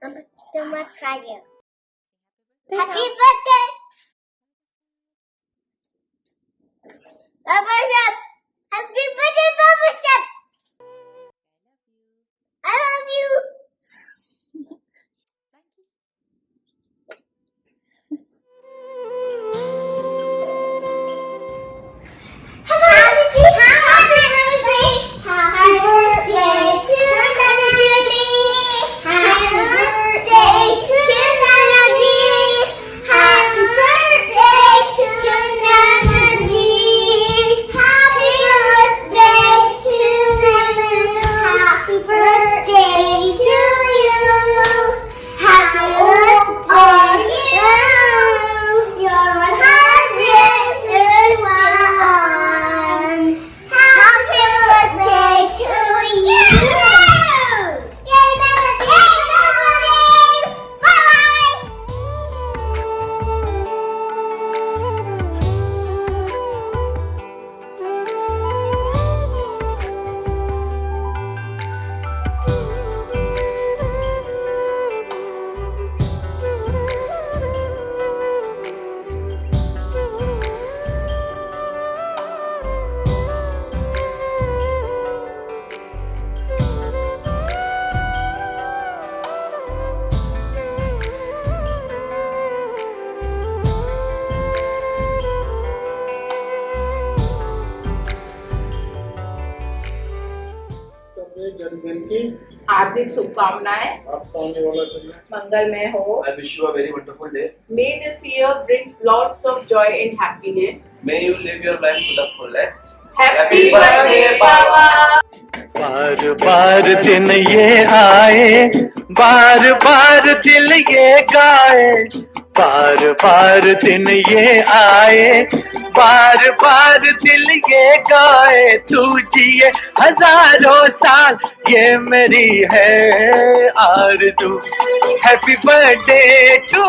I'm still my fire. Happy birthday, Baba Shep. Happy birthday, Baba Shep. I love you. जन्मदिन की हार्दिक शुभकामनाएं आपका आने वाला समय मंगलमय हो. I wish you a very wonderful day. May this year brings lots of joy and happiness. May you live your life to the fullest. Happy birthday, Baba. बार बार दिन ये आए, बार बार दिल ये गाए, बार बार दिन ये आए, बार बार दिल ये गाए, तू जिए हजारों साल, ये मेरी है आरज़ू. Happy birthday to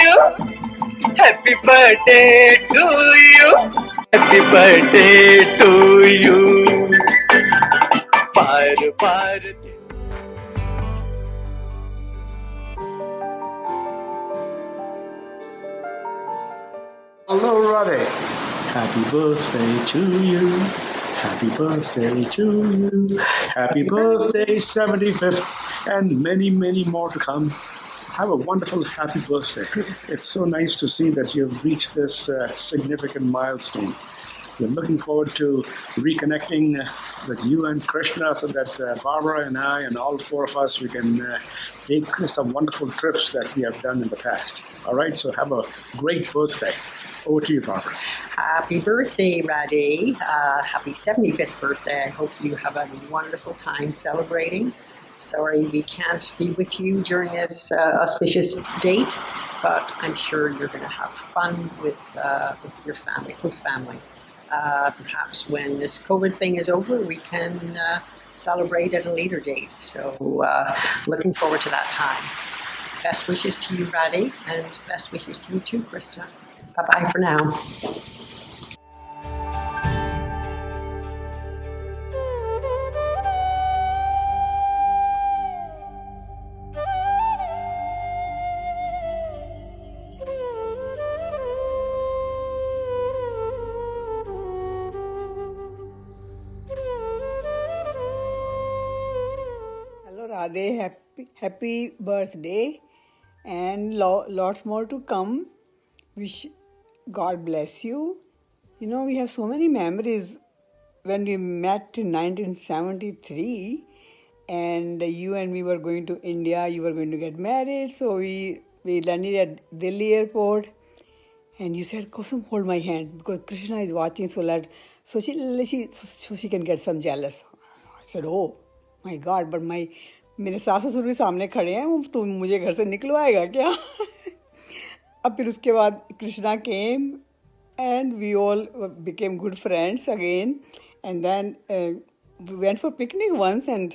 you, happy birthday to you, happy birthday to you. बार बार Hello, Radhe. Happy birthday to you. Happy birthday to you. Happy birthday, 75th, and many, many more to come. Have a wonderful happy birthday. It's so nice to see that you've reached this significant milestone. We're looking forward to reconnecting with you and Krishna so that Barbara and I and all four of us, we can take some wonderful trips that we have done in the past. All right, so have a great birthday. Over to you, Barbara. Happy birthday, Radhe. Happy 75th birthday. I hope you have a wonderful time celebrating. Sorry we can't be with you during this auspicious date, but I'm sure you're going to have fun with your family, close family. Perhaps when this COVID thing is over, we can celebrate at a later date. So looking forward to that time. Best wishes to you, Radhe, and best wishes to you too, Krishna. Bye-bye for now. Hello Radhe, happy birthday and lots more to come. Wish God bless you. You know, we have so many memories when we met in 1973 and you and me were going to India, you were going to get married. So we landed at Delhi airport and you said, Kusum, hold my hand because Krishna is watching so she can get some jealous. I said, oh my God, but मेरे सास ससुर भी सामने खड़े हैं, वो तुम मुझे घर से निकलवाएगा क्या? अब फिर उसके बाद Krishna came and we all became good friends again, and then we went for picnic once and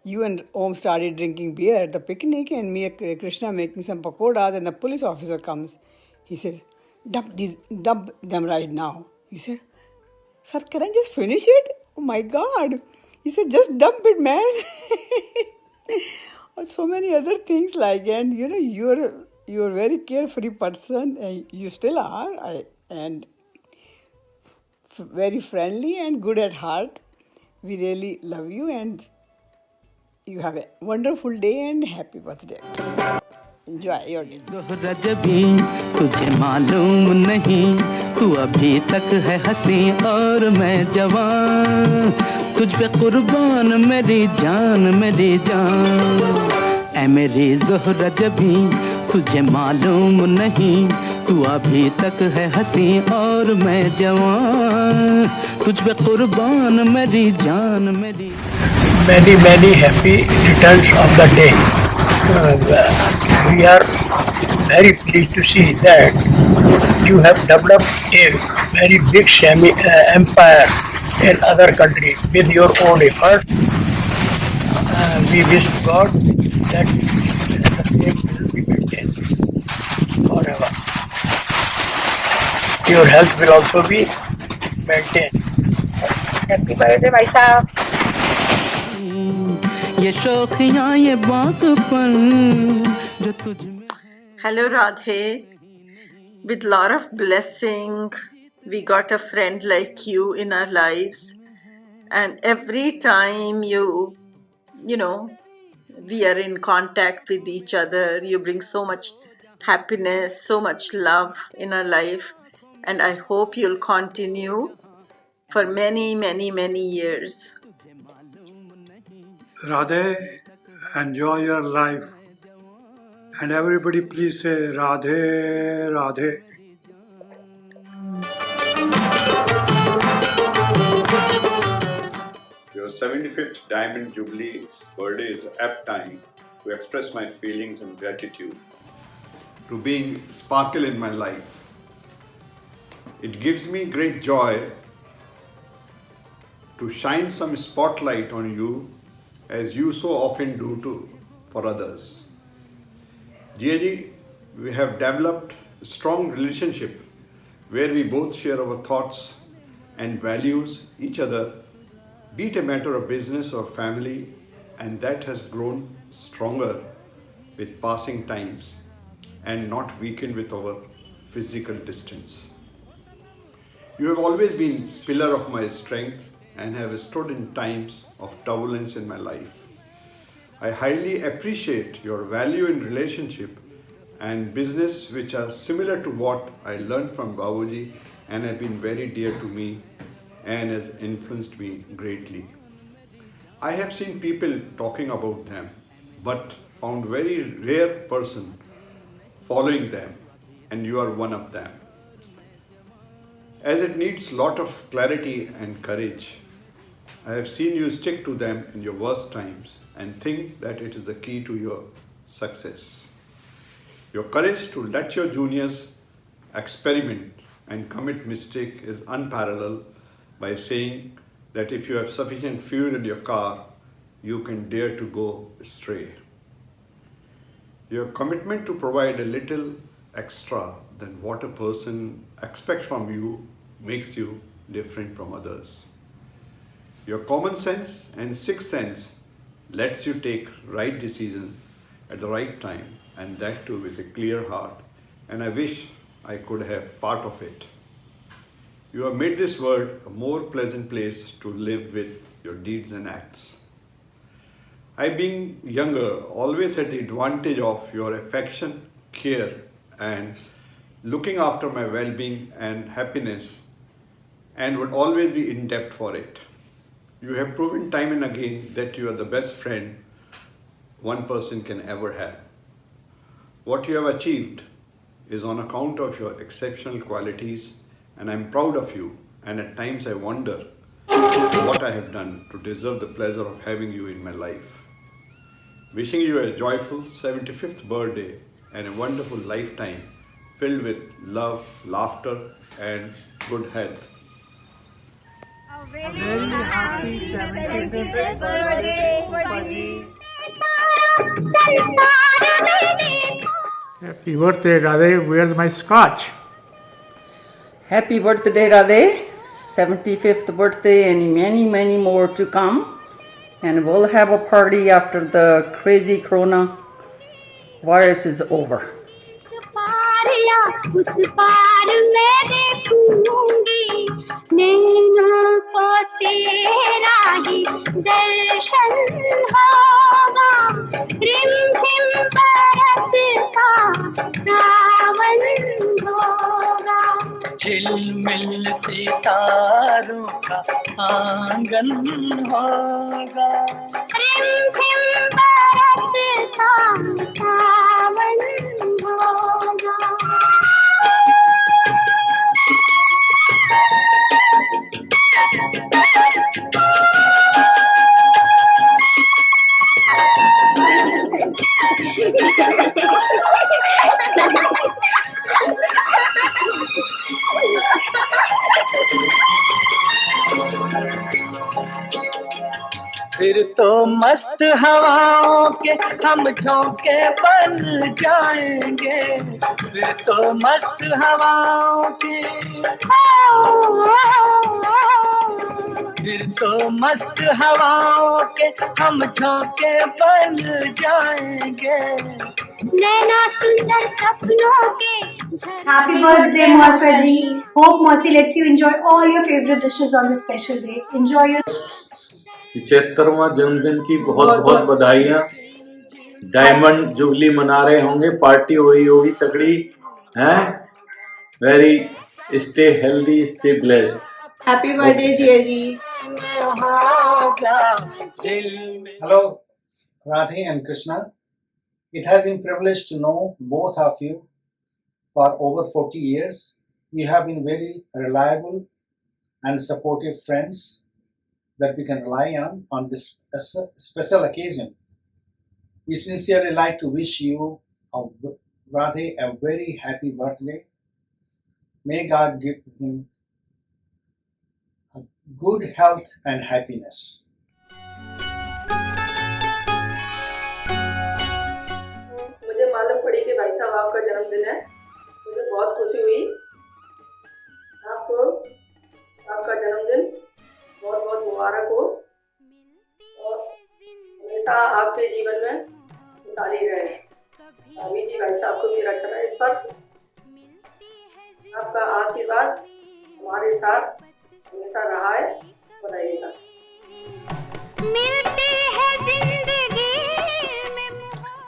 you and Om started drinking beer at the picnic and me and Krishna making some pakoras and the police officer comes. He says, dump them right now. He said, sir, can I just finish it? Oh my God. He said, just dump it, man. or so many other things like. And you know, you're a very carefree person, and you still are, and very friendly and good at heart. We really love you, and you have a wonderful day and happy birthday. Please enjoy your day. दोहरा जबी तुझे मालूम नहीं तू अभी तक है हंसी और मैं जवान तुझ पे कुर्बान मेरी जान ऐ मेरी ज़ोहरा जबी तुझे मालूम नहीं तू अभी तक है हंसी और मैं जवान तुझ पे कुर्बान मेरी जान many happy returns of the day. We are very pleased to see that you have developed a very big empire in other countries with your own efforts. We wish God that the same will be maintained forever. Your health will also be maintained. Happy birthday, भाई साहब. ये शौकियाँ ये बातपन जो तुझ में Hello Radhe, with lot of blessing we got a friend like you in our lives, and every time you know we are in contact with each other, you bring so much happiness, so much love in our life, and I hope you'll continue for many years. Radhe, enjoy your life. And everybody please say Radhe, Radhe. Your 75th Diamond Jubilee birthday is an apt time to express my feelings and gratitude to being sparkle in my life. It gives me great joy to shine some spotlight on you as you so often do for others. Jiaji, we have developed a strong relationship where we both share our thoughts and values each other, be it a matter of business or family, and that has grown stronger with passing times and not weakened with our physical distance. You have always been pillar of my strength and have stood in times of turbulence in my life. I highly appreciate your value in relationship and business, which are similar to what I learned from Babuji and have been very dear to me and has influenced me greatly. I have seen people talking about them, but found very rare person following them, and you are one of them. As it needs lot of clarity and courage, I have seen you stick to them in your worst times and think that it is the key to your success. Your courage to let your juniors experiment and commit mistake is unparalleled by saying that if you have sufficient fuel in your car, you can dare to go astray. Your commitment to provide a little extra than what a person expects from you makes you different from others. Your common sense and sixth sense lets you take right decision at the right time, and that too with a clear heart, and I wish I could have part of it. You have made this world a more pleasant place to live with your deeds and acts. I, being younger, always had the advantage of your affection, care, and looking after my well-being and happiness, and would always be in debt for it. You have proven time and again that you are the best friend one person can ever have. What you have achieved is on account of your exceptional qualities, and I'm proud of you, and at times I wonder what I have done to deserve the pleasure of having you in my life. Wishing you a joyful 75th birthday and a wonderful lifetime filled with love, laughter, and good health. A very happy 75th birthday, Baji. Happy birthday, Radhe. Where's my scotch? Happy birthday Radhe, 75th birthday and many more to come. and we'll have a party after the crazy corona virus is over. उस पार मैं देखूंगी नैनों को तेरा ही दर्शन होगा रिमझिम बरसता सावन होगा झिलमिल सितारों का आंगन होगा रिमझिम बरसता सावन होगा फिर तो मस्त हवाओं के हम झोंके बन जाएंगे फिर तो मस्त हवाओं के फिर तो मस्त हवाओं के हम झोंके बन जाएंगे नैना सुंदर सपनों के Happy birthday, Mosa ji. Hope Mosi lets you enjoy all your favorite dishes on this special day. Enjoy your 75वां जन्मदिन की बहुत बहुत बधाइयाँ। डायमंड जुबली मना रहे होंगे, पार्टी हुई होगी तगड़ी हैं। Very stay healthy, stay blessed. Happy birthday Jiya ji. Hello, Radhe and Krishna. It has been privileged to know both of you for over 40 years. You have been very reliable and supportive friends that we can rely on this special occasion. We sincerely like to wish you, Radhe, a very happy birthday. May God give him good health and happiness. मुझे मालूम पड़ी कि भाई साहब आपका जन्मदिन है, मुझे बहुत खुशी हुई। आपको आपका जन्मदिन बहुत बहुत मुबारक हो और हमेशा आपके जीवन में खुशहाली रहे। अभी जी भाई साहब को मेरा चरण स्पर्श, आपका आशीर्वाद हमारे साथ हमेशा रहा है और रहेगा।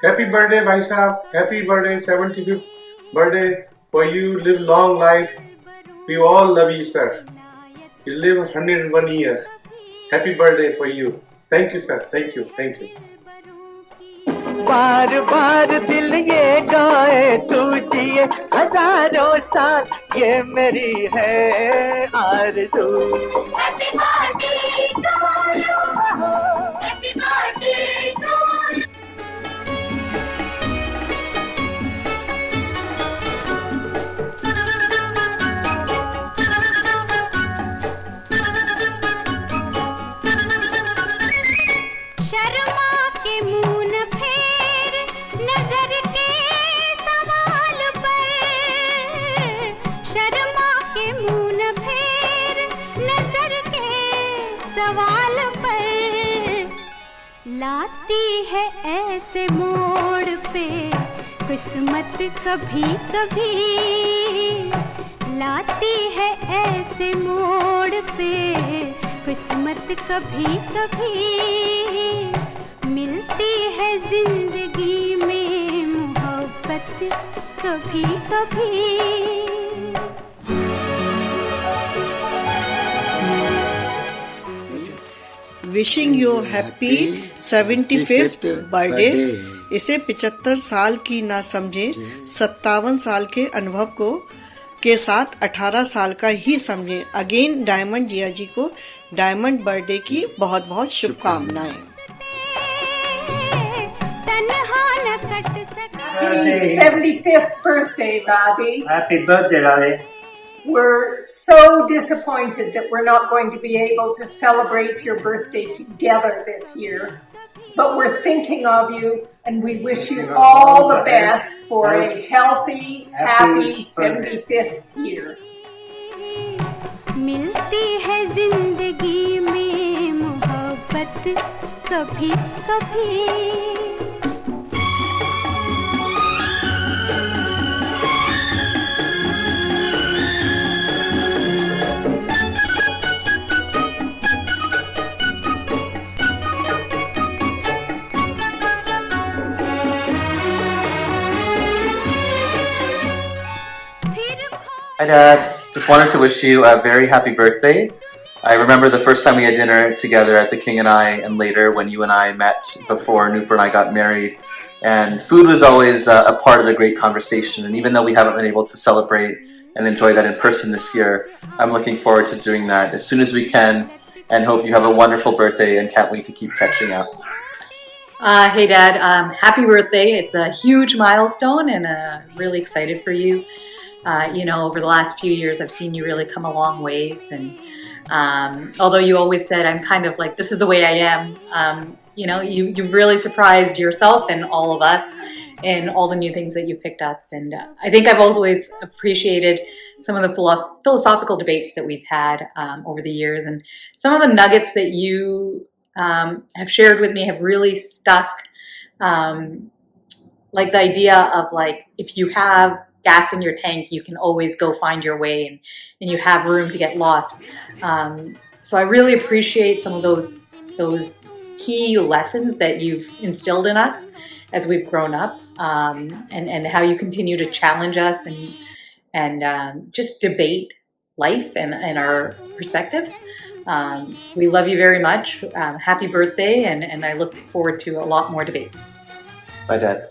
Happy birthday, भाई साहब। Happy birthday, 75th birthday for you. Live long life. We all love you, sir. You live 101 years. Happy birthday for you. Thank you, sir. Thank you. Thank you. बार बार दिल ये गाए तू जिए हजारों साल ये मेरी है आरज़ू। Happy birthday to you. Happy birthday to you. सवाल पर लाती है ऐसे मोड़ पे किस्मत कभी कभी लाती है ऐसे मोड़ पे किस्मत कभी कभी मिलती है जिंदगी में मोहब्बत कभी कभी। Wishing you happy 75th birthday. इसे 75 साल की ना समझे, 57 साल के अनुभव को के साथ 18 साल का ही समझे। अगेन डायमंड जिया जी को डायमंड बर्थडे की बहुत बहुत शुभकामनाएं। Happy 75th birthday, Radhe. Happy birthday, Radhe. We're so disappointed that we're not going to be able to celebrate your birthday together this year. But we're thinking of you and we wish you all the best for a healthy, happy 75th year. मिलती है जिंदगी में मोहब्बत कभी कभी। Hi Dad, just wanted to wish you a very happy birthday. I remember the first time we had dinner together at the King and I, and later when you and I met before Nooper and I got married. And food was always a part of the great conversation, and even though we haven't been able to celebrate and enjoy that in person this year, I'm looking forward to doing that as soon as we can, and hope you have a wonderful birthday and can't wait to keep catching up. Hey Dad, happy birthday. It's a huge milestone and really excited for you. You know, over the last few years, I've seen you really come a long ways. And although you always said I'm kind of like, this is the way I am, you know, you've really surprised yourself and all of us in all the new things that you've picked up. And I think I've always appreciated some of the philosophical debates that we've had over the years. And some of the nuggets that you have shared with me have really stuck. Like the idea of like, if you have gas in your tank, you can always go find your way, and you have room to get lost. So I really appreciate some of those key lessons that you've instilled in us as we've grown up, and how you continue to challenge us and just debate life and our perspectives. We love you very much. Happy birthday, and I look forward to a lot more debates. Bye Dad.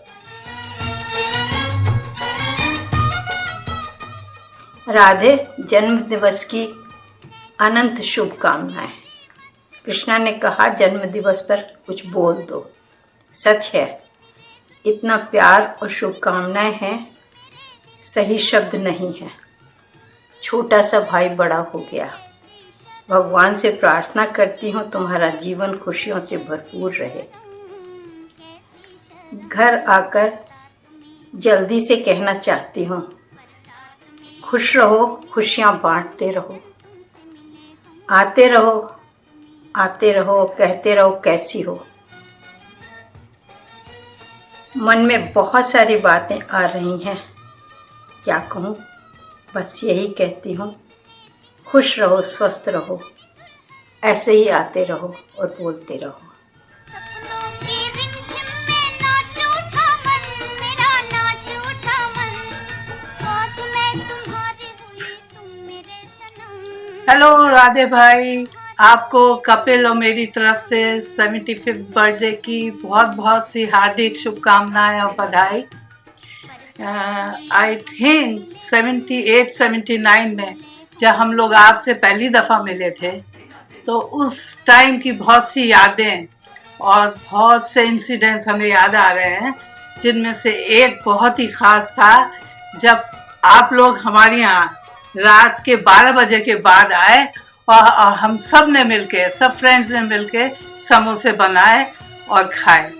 Radhe जन्म दिवस की अनंत शुभकामनाएं। कृष्णा ने कहा जन्म दिवस पर कुछ बोल दो। सच है, इतना प्यार और शुभकामनाएं हैं, सही शब्द नहीं है। छोटा सा भाई बड़ा हो गया। भगवान से प्रार्थना करती हूँ तुम्हारा जीवन खुशियों से भरपूर रहे। घर आकर जल्दी से कहना चाहती हूँ, खुश रहो, खुशियाँ बांटते रहो, आते रहो, कहते रहो कैसी हो। मन में बहुत सारी बातें आ रही हैं, क्या कहूँ, बस यही कहती हूँ, खुश रहो, स्वस्थ रहो, ऐसे ही आते रहो और बोलते रहो। हेलो राधे भाई, आपको कपिल और मेरी तरफ से 75th बर्थडे की बहुत बहुत सी हार्दिक शुभकामनाएं और बधाई। आई थिंक 78-79 में जब हम लोग आपसे पहली दफ़ा मिले थे, तो उस टाइम की बहुत सी यादें और बहुत से इंसिडेंट्स हमें याद आ रहे हैं, जिनमें से एक बहुत ही ख़ास था जब आप लोग हमारे यहाँ रात के 12 बजे के बाद आए और हम सब ने मिलके, सब फ्रेंड्स ने मिलके समोसे बनाए और खाए।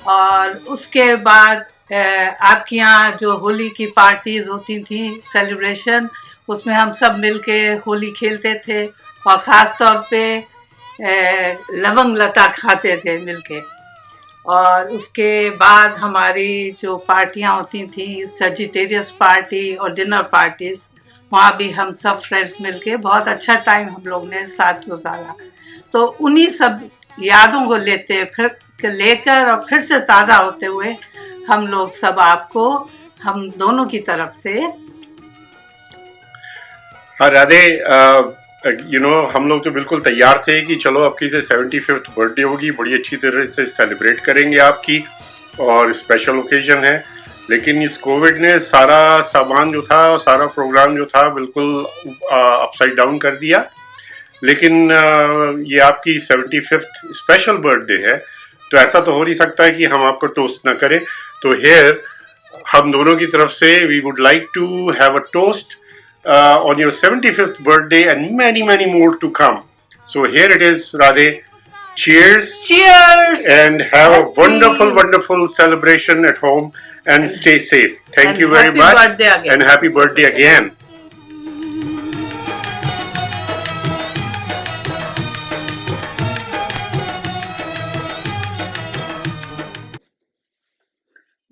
और उसके बाद आपके यहाँ जो होली की पार्टीज़ होती थी, सेलिब्रेशन, उसमें हम सब मिलके होली खेलते थे और ख़ास तौर पे लवंग लता खाते थे मिलके। और उसके बाद हमारी जो पार्टियाँ होती थी, सजिटेरियस पार्टी और डिनर पार्टीज़, वहाँ भी हम सब फ्रेंड्स मिलके बहुत अच्छा टाइम हम लोग ने साथ गुजारा। तो उन्हीं सब यादों को लेकर और फिर से ताज़ा होते हुए हम लोग सब आपको हम दोनों की तरफ से। हाँ राधे, हम लोग तो बिल्कुल तैयार थे कि चलो आपकी जो 75th बर्थडे होगी, बड़ी अच्छी तरह से सेलिब्रेट करेंगे आपकी, और स्पेशल ओकेजन है। लेकिन इस कोविड ने सारा सामान जो था, सारा प्रोग्राम जो था, बिल्कुल अपसाइड डाउन कर दिया। लेकिन ये आपकी 75th स्पेशल बर्थडे है, तो ऐसा तो हो नहीं सकता है कि हम आपको टोस्ट ना करें। तो हियर हम दोनों की तरफ से we would like to have a toast on your 75th birthday and many more to come. So here it is, Radhe. Cheers. Cheers. And have a wonderful celebration at home and stay safe. Thank you very much. Happy birthday again. And happy birthday again.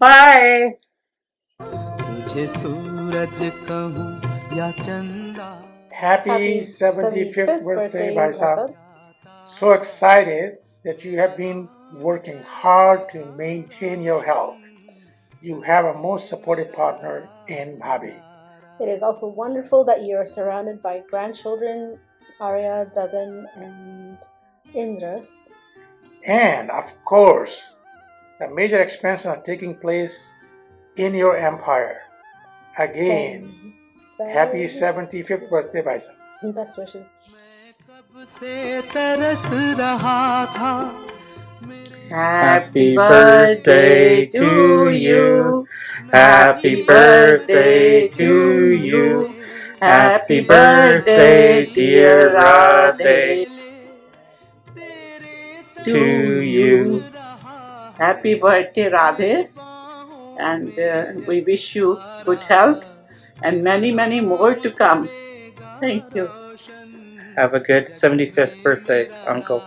Bye. तुझे सूरज कहूँ या चंदा Happy 75th birthday, Bhai Sahab. So excited that you have been working hard to maintain your health. You have a most supportive partner in Bhabhi. It is also wonderful that you are surrounded by grandchildren, Arya, Davan, and Indra. And of course, the major expansions are taking place in your empire. Again, happy 75th birthday, Bhai Sahab. Best wishes. से तरस रहा था Happy birthday to you. Happy birthday to you. Happy birthday, dear Radhe. To you. Happy birthday, Radhe. And we wish you good health and many, many more to come. Thank you. Have a good 75th birthday, Uncle.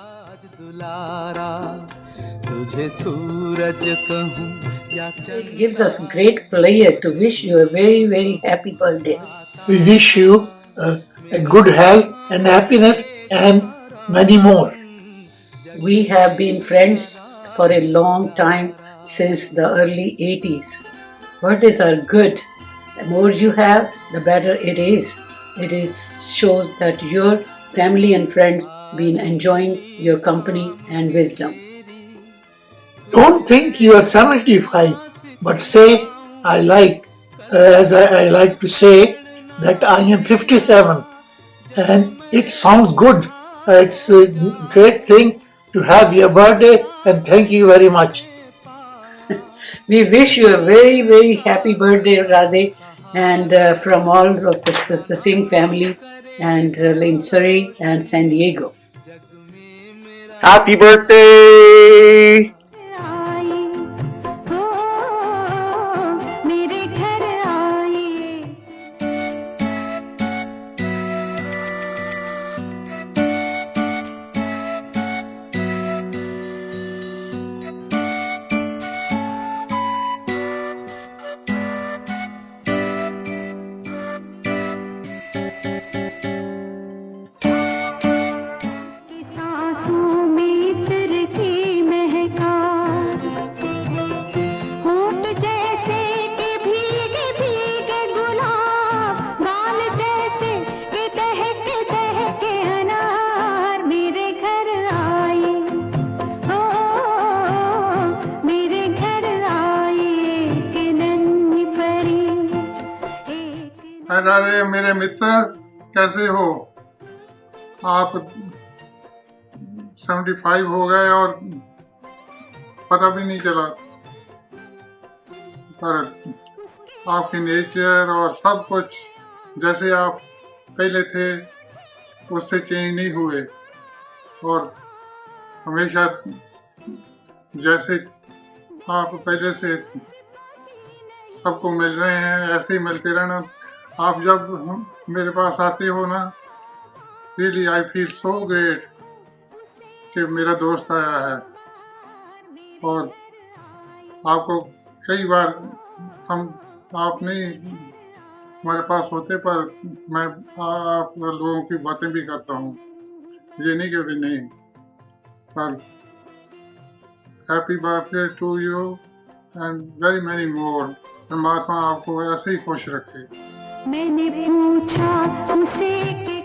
It gives us great pleasure to wish you a very, very happy birthday. We wish you a good health and happiness and many more. We have been friends for a long time since the early 80s. Birthdays are good. The more you have, the better it is. It shows that your family and friends been enjoying your company and wisdom. Don't think you are 75, but say, I like to say that I am 57, and it sounds good. It's a great thing to have your birthday, and thank you very much. We wish you a very, very happy birthday, Radhe, and from all of the Singh family and in Surrey and San Diego. Happy birthday! Radhe मेरे मित्र कैसे हो आप 75 हो गए और पता भी नहीं चला पर आपकी नेचर और सब कुछ जैसे आप पहले थे उससे चेंज नहीं हुए और हमेशा जैसे आप पहले से सबको मिल रहे हैं ऐसे ही मिलते रहना आप जब मेरे पास आते हो ना really I feel so great कि मेरा दोस्त आया है और आपको कई बार आप नहीं हमारे पास होते पर मैं आप लोगों की बातें भी करता हूँ ये नहीं कि नहीं पर happy birthday to you and very many more परमात्मा आपको ऐसे ही खुश रखे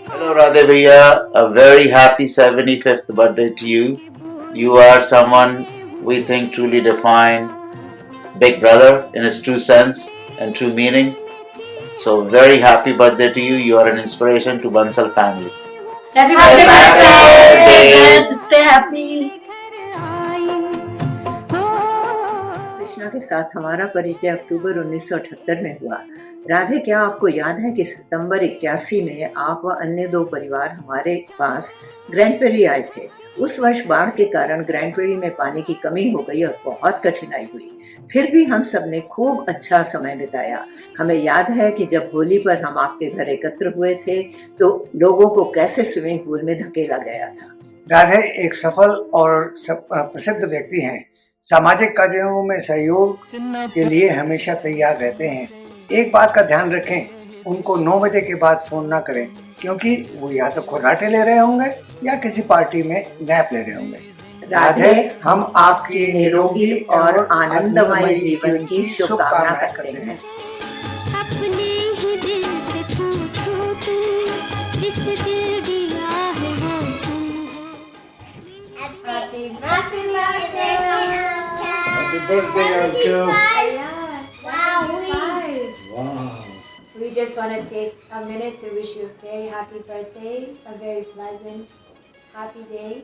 Hello Radhe Bhaiya, a very happy 75th birthday to you. You are someone we think truly define Big Brother in its true sense and true meaning. So very happy birthday to you. You are an inspiration to Bansal family. Happy birthday! Stay blessed, stay happy. Krishna के साथ हमारा परिचय अक्टूबर 1978 में हुआ। राधे, क्या आपको याद है कि सितंबर 81 में आप व अन्य 2 परिवार हमारे पास ग्रैंड पेरी आए थे। उस वर्ष बाढ़ के कारण ग्रैंड पेरी में पानी की कमी हो गई और बहुत कठिनाई हुई। फिर भी हम सब ने खूब अच्छा समय बिताया। हमें याद है कि जब होली पर हम आपके घर एकत्र हुए थे तो लोगों को कैसे स्विमिंग पूल में धकेला गया था। राधे एक सफल और प्रसिद्ध व्यक्ति हैं। सामाजिक कार्यों में सहयोग के लिए हमेशा तैयार रहते हैं। एक बात का ध्यान रखें, उनको 9 बजे के बाद फोन ना करें, क्योंकि वो या तो खुराटे ले रहे होंगे या किसी पार्टी में नैप ले रहे होंगे। राधे, हम आपकी निरोगी और आनंदमय जीवन की शुभकामना करते हैं। अपने ही दिल से पूछो तुम, जिस दिल दिया है वो तुम हो। Happy birthday, Happy birthday, Uncle. Wow. We just want to take a minute to wish you a very happy birthday, a very pleasant, happy day.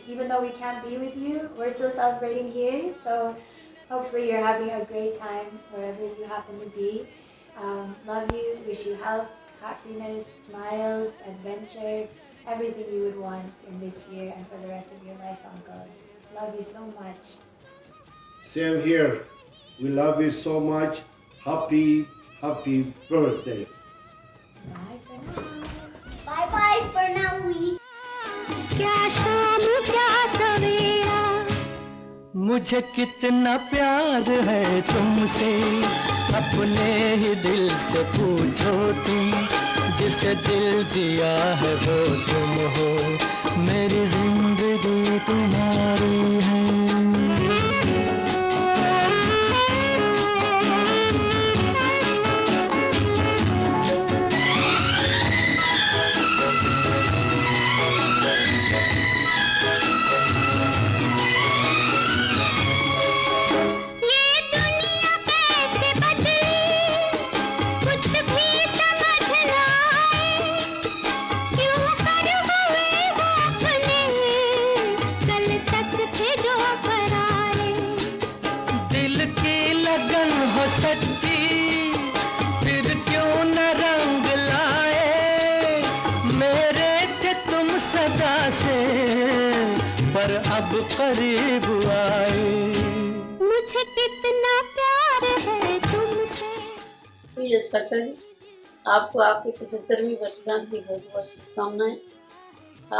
Even though we can't be with you, we're still celebrating here. So hopefully you're having a great time wherever you happen to be. Love you, wish you health, happiness, smiles, adventure, everything you would want in this year and for the rest of your life, Uncle. Love you so much. Same here. We love you so much. Happy birthday. Bye for now. Bye bye for now. क्या शाम क्या सवेरा, मुझे कितना प्यार है तुमसे, अपने ही दिल से पूछो तुम, जिसे दिल दिया है वो तुम हो, मेरी जिंदगी तुम्हारी है। अब करीब आए, मुझे कितना प्यार है तुमसे। तो ये चाचा जी, आपको आपकी 75वीं वर्षगांठ की बहुत बहुत शुभकामनाएं।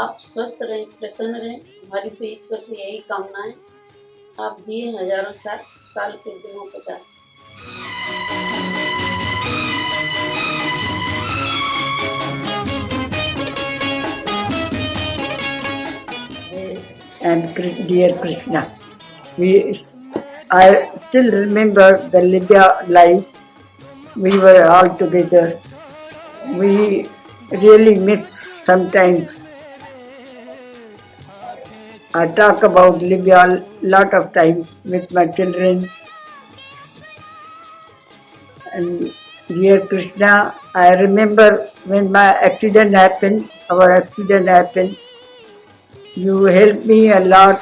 आप स्वस्थ रहें, प्रसन्न रहें, हमारी तो ईश्वर से यही कामना है। आप जिए हजारों साल के दिनों 50। And dear Krishna, I still remember the Libya life. We were all together. We really miss sometimes. I talk about Libya a lot of times with my children. And dear Krishna, I remember when my accident happened, our accident happened. You helped me a lot,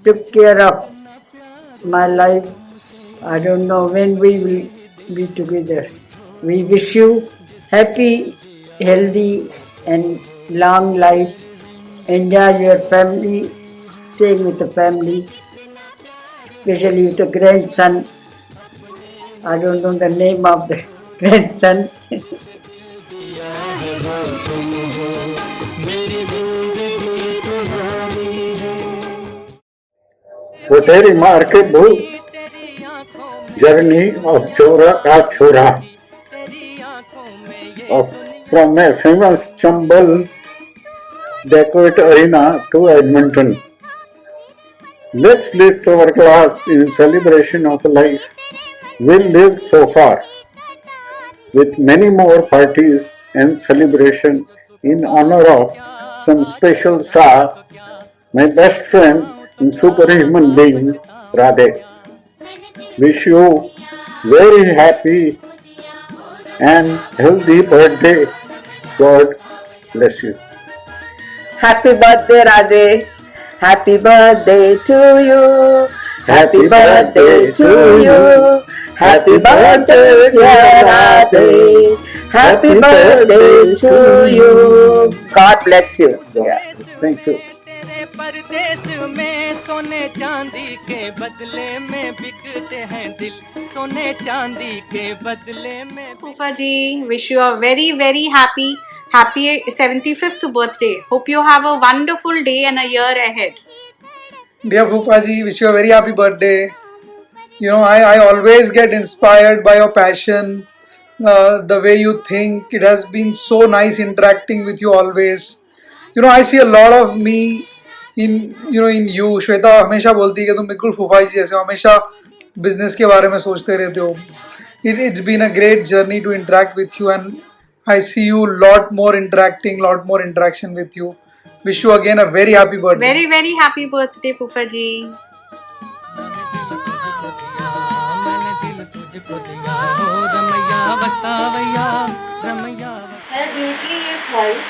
took care of my life. I don't know when we will be together. We wish you happy, healthy and long life. Enjoy your family, staying with the family, especially with the grandson. I don't know the name of the grandson. What a remarkable journey of Chora Ka Chora, from a famous Chambal Decorated Arena to Edmonton. Let's lift our glass in celebration of life we lived so far, with many more parties and celebration in honor of some special star, my best friend and superhuman being, Radhe. Wish you very happy and healthy birthday. God bless you. Happy birthday, Radhe. Happy birthday to you. Happy birthday to you. Happy birthday, dear Radhe. Happy birthday to you. God bless you. Yeah. Thank you. परदेश में सोने चांदी के बदले में बिकते हैं दिल, सोने चांदी के बदले में। Fufa ji, wish you a very very happy 75th birthday. Hope you have a wonderful day and a year ahead. Dear Fufaji, wish you a very happy birthday. You know, I always get inspired by your passion, the way you think. It has been so nice interacting with you always. You know, I see a lot of me in you. Shweta हमेशा बोलती है कि तुम बिल्कुल फूफाई जी जैसे हो, हमेशा business के बारे में सोचते रहते हो. It's been a great journey to interact with you, and I see you lot more interaction with you. Wish you again a very happy birthday. Very, very happy birthday, Fufaji. है दिल की ये ख्वाहिश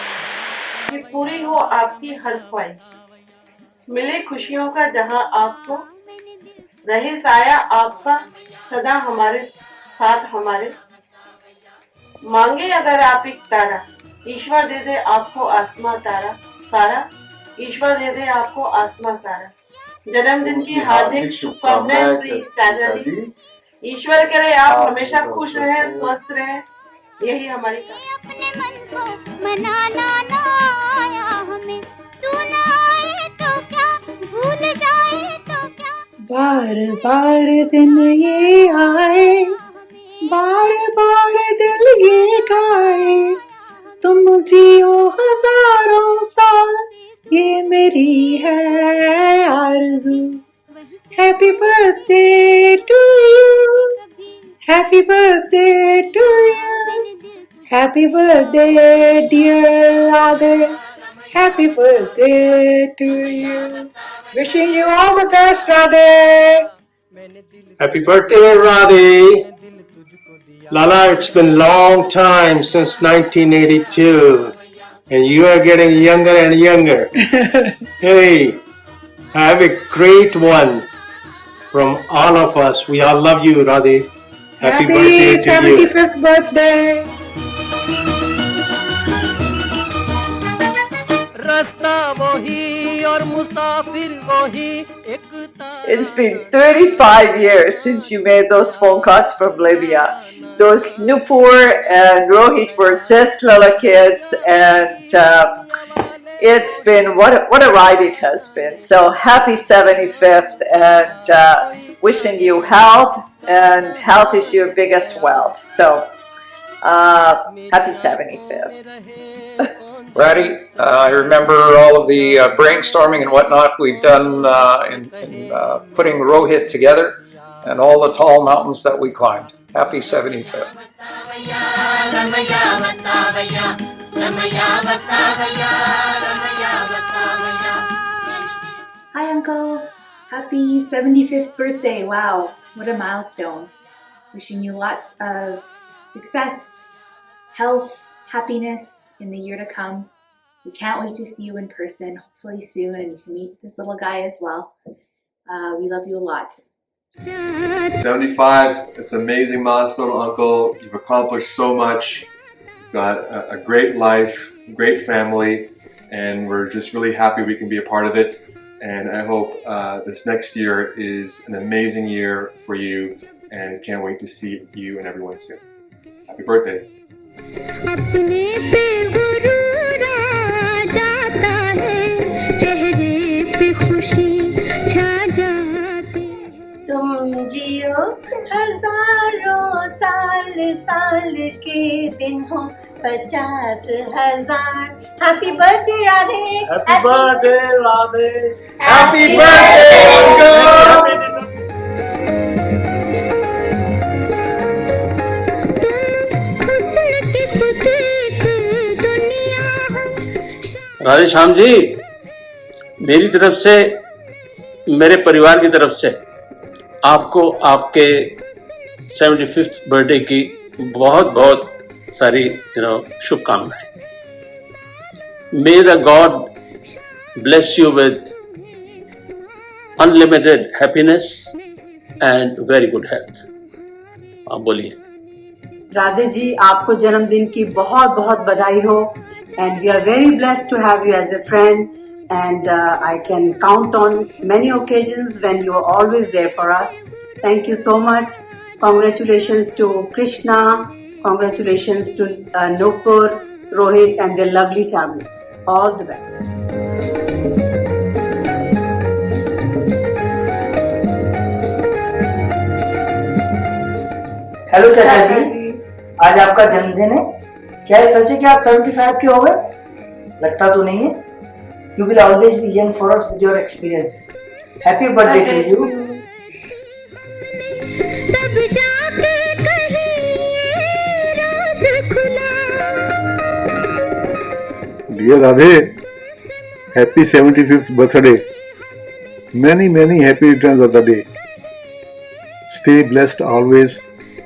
कि पूरी हो आपकी हर ख्वाहिश, मिले खुशियों का जहां आपको, रहे साया आपका सदा हमारे साथ हमारे, मांगे अगर आप एक तारा, ईश्वर दे दे आपको आसमां तारा सारा, ईश्वर दे दे आपको आसमां सारा. जन्मदिन की हार्दिक शुभकामनाएं प्रिय चाचा जी. ईश्वर करे आप हमेशा खुश रहें, स्वस्थ रहें, यही हमारी मनाना ना आया हमें, तू ना आए तो क्या, भूल जाए तो क्या. बार बार दिन ये आए, बार बार दिल ये गाए, तुम जियो हजारों साल, ये मेरी है आरज़ू. Happy birthday to you, happy birthday to you, happy birthday dear Radhe, happy birthday to you. Wishing you all the best, Radhe. Happy birthday, Radhe. Lala, it's been a long time since 1982, and you are getting younger and younger. Hey, have a great one from all of us. We all love you, Radhe. Happy birthday to you. 75th birthday. It's been 35 years since you made those phone calls from Libya. Those Nupur and Rohit were just little kids, and it's been what a ride it has been. So happy 75th, and wishing you health, and health is your biggest wealth. So happy 75th. Ratty, I remember all of the brainstorming and whatnot we've done in putting Rohit together, and all the tall mountains that we climbed. Happy 75th. Hi Uncle, happy 75th birthday. Wow, what a milestone. Wishing you lots of success, health, happiness in the year to come. We can't wait to see you in person, hopefully soon, and you can meet this little guy as well. We love you a lot. 75, it's an amazing milestone, Uncle. You've accomplished so much. You've got a great life, great family, and we're just really happy we can be a part of it. And I hope this next year is an amazing year for you, and can't wait to see you and everyone soon. Happy birthday. तुम जियो हजारों साल, साल के दिन हो 50,000. Happy birthday, Radhe. Happy birthday, Radhe. Happy birthday, Uncle. Radhe Shyam ji, मेरी तरफ से, मेरे परिवार की तरफ से आपको आपके 75th बर्थडे की बहुत बहुत सारी शुभकामनाएं. May the God bless you with unlimited happiness and very good health. आप बोलिए. राधे जी, आपको जन्मदिन की बहुत बहुत बधाई हो. And we are very blessed to have you as a friend, and I can count on many occasions when you are always there for us. Thank you so much. Congratulations to Krishna, congratulations to Nupur, Rohit and their lovely families. All the best. Hello चाचा जी, आज आपका जन्मदिन है। क्या है सच है कि आप 75 के हो गए? लगता तो नहीं है। You will always be young for us with your experiences. Happy birthday to you. Dear Radhe, happy 75th birthday. Many happy returns of the day. Stay blessed always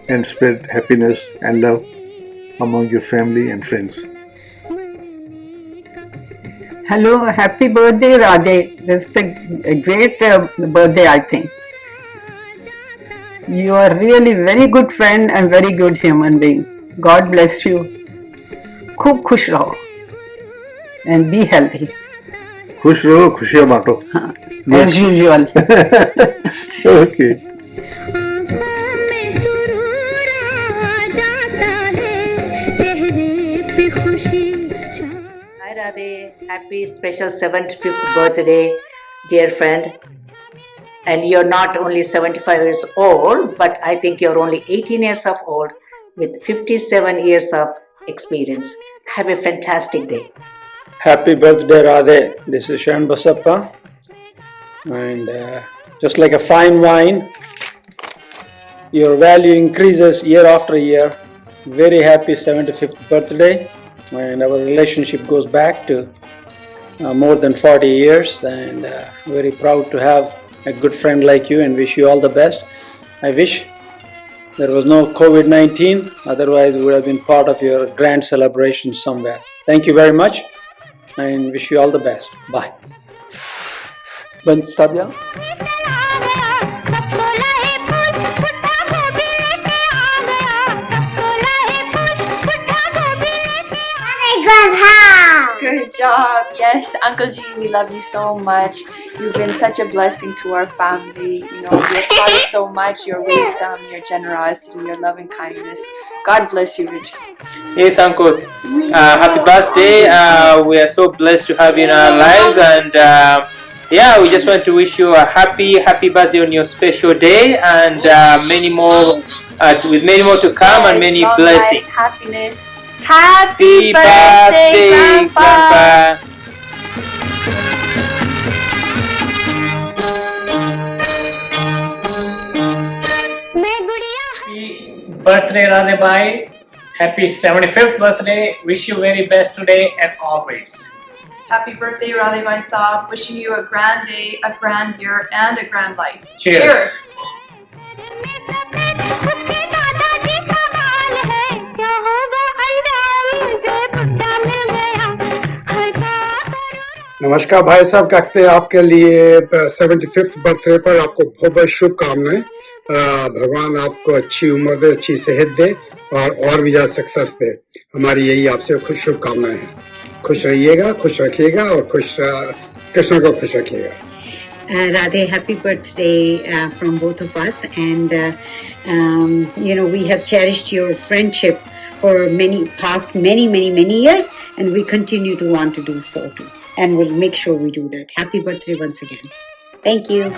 and spread happiness and love among your family and friends. Hello, happy birthday, Radhe. This is a great birthday, I think. You are really very good friend and very good human being. God bless you. खूब खुश रहो and be healthy. खुश रहो, खुशियाँ बांटो. As usual. Okay. Hi Radhe, happy special 75th birthday, dear friend. And you're not only 75 years old, but I think you're only 18 years of old with 57 years of experience. Have a fantastic day. Happy birthday, Radhe. This is Sharan Basappa. And just like a fine wine, your value increases year after year. Very happy 75th birthday. And our relationship goes back to more than 40 years. And very proud to have a good friend like you and wish you all the best. I wish there was no COVID-19, otherwise we would have been part of your grand celebration somewhere. Thank you very much and wish you all the best. Bye. Stop, yeah? Good job. Yes, Uncle G, we love you so much. You've been such a blessing to our family. You know, you have taught us so much, your wisdom, your generosity, your loving kindness. God bless you richly. Yes, Uncle. Happy birthday. We are so blessed to have you in our lives, and yeah, we just want to wish you a happy birthday on your special day, and many more, with many more to come, and many Long blessings. life, happiness. Happy birthday, Grandpa. Birthday, Radhe Bhai. Happy 75th birthday. Wish you very best today and always. Happy birthday, Radhe Bhai Saab. Wishing you a grand day, a grand year, and a grand life. Cheers. नमस्कार भाई साहब, कहते हैं आपके लिए 75th birthday पर आपको बहुत बहुत शुभकामनाएं। भगवान आपको अच्छी उम्र दे, अच्छी सेहत दे और भी ज़्यादा सक्सेस दे। हमारी यही आपसे खुश शुभकामनाएं हैं। खुश रहिएगा, खुश रखिएगा और कृष्ण को खुश रखिएगा। Radhe, happy birthday from both of us, and you know, we have cherished your friendship for past many years, and we continue to want to do so too, and we'll make sure we do that. Happy birthday once again. Thank you.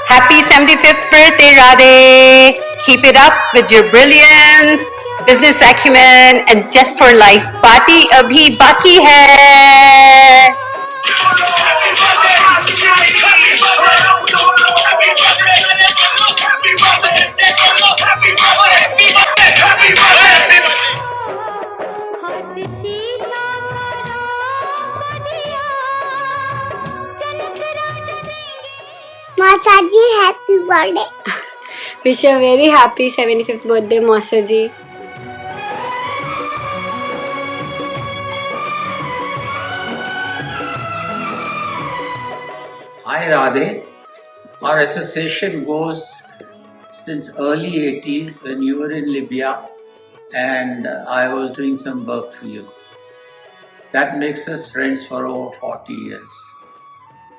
Happy 75th birthday, Radhe. Keep it up with your brilliance, business acumen, and just for life. Party abhi baki hai. Masaji, happy birthday. Wish you a very happy 75th birthday, Masaji. Hi Radhe, our association goes since early 80s when you were in Libya and I was doing some work for you. That makes us friends for over 40 years.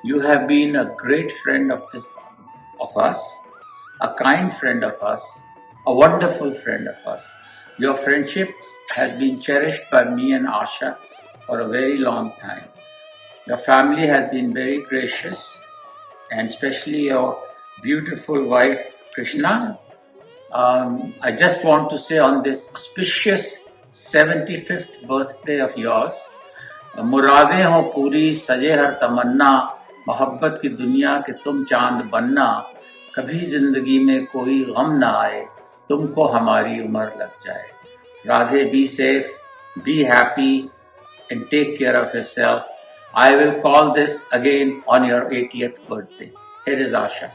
You have been a great friend of us, a kind friend of us, a wonderful friend of us. Your friendship has been cherished by me and Asha for a very long time. Your family has been very gracious, and especially your beautiful wife, Krishna. I just want to say on this auspicious 75th birthday of yours, मुरादें हो पूरी सजे हर तमन्ना, मोहब्बत की दुनिया के तुम चांद बनना, कभी जिंदगी में कोई गम ना आए, तुमको हमारी उम्र लग जाए. Radhe, be safe, be happy, and take care of yourself. I will call this again on your 80th birthday. Here is Asha.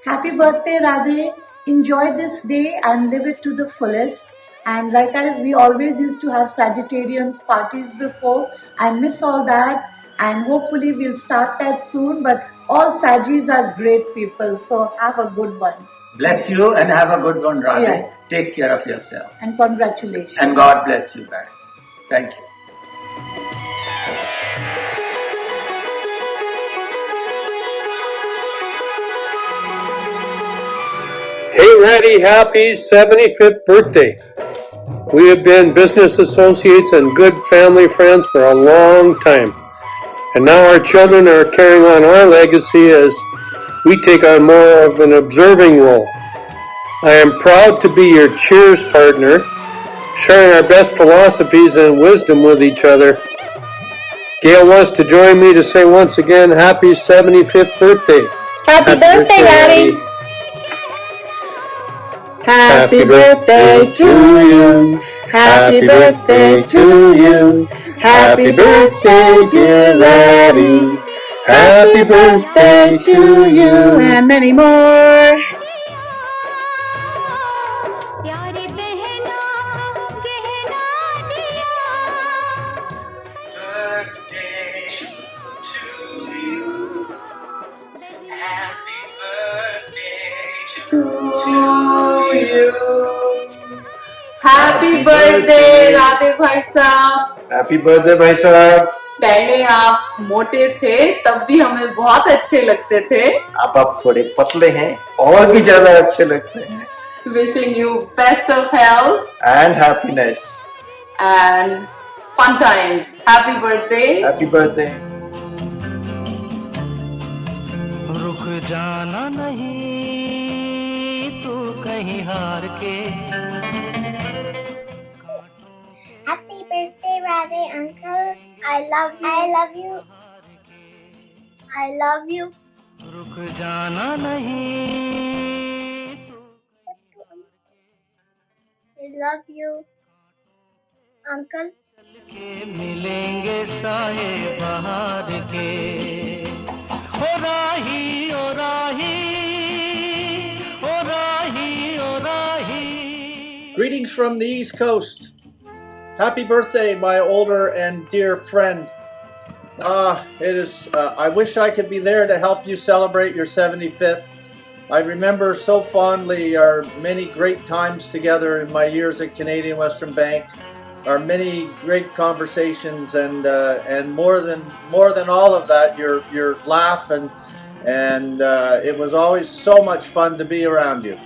Happy birthday, Radhe. Enjoy this day and live it to the fullest. And we always used to have Sagittarians parties before. I miss all that, and hopefully we'll start that soon. But all Sagis are great people, so have a good one. Bless you and have a good one, Radhe. Yeah. Take care of yourself. And congratulations. And God bless you guys. Thank you. Hey, Ratty, happy 75th birthday. We have been business associates and good family friends for a long time. And now our children are carrying on our legacy as we take on more of an observing role. I am proud to be your cheers partner, sharing our best philosophies and wisdom with each other. Gail wants to join me to say once again, happy 75th birthday. Happy birthday, Radhe. Happy birthday to you. Happy birthday to you. Happy birthday, dear Radhe. Happy birthday to you and many more. Happy birthday Radhe भाई साहब. Happy birthday भाई साहब. पहले आप मोटे थे तब भी हमें बहुत अच्छे लगते थे. अब आप थोड़े पतले हैं और भी ज्यादा अच्छे लगते हैं. Wishing you best of health And happiness. and fun times. Happy birthday. Happy birthday. रुक जाना नहीं तू कहीं हार के. Happy birthday, Radhe uncle. I love you. I love you. रुक जाना नहीं. I love you, uncle. के मिलेंगे साए बहार के. ओ राही ओ राही ओ राही ओ राही. Greetings from the East Coast. Happy birthday, my older and dear friend. It is. I wish I could be there to help you celebrate your 75th. I remember so fondly our many great times together in my years at Canadian Western Bank. Our many great conversations, and more than all of that, your laugh and it was always so much fun to be around you.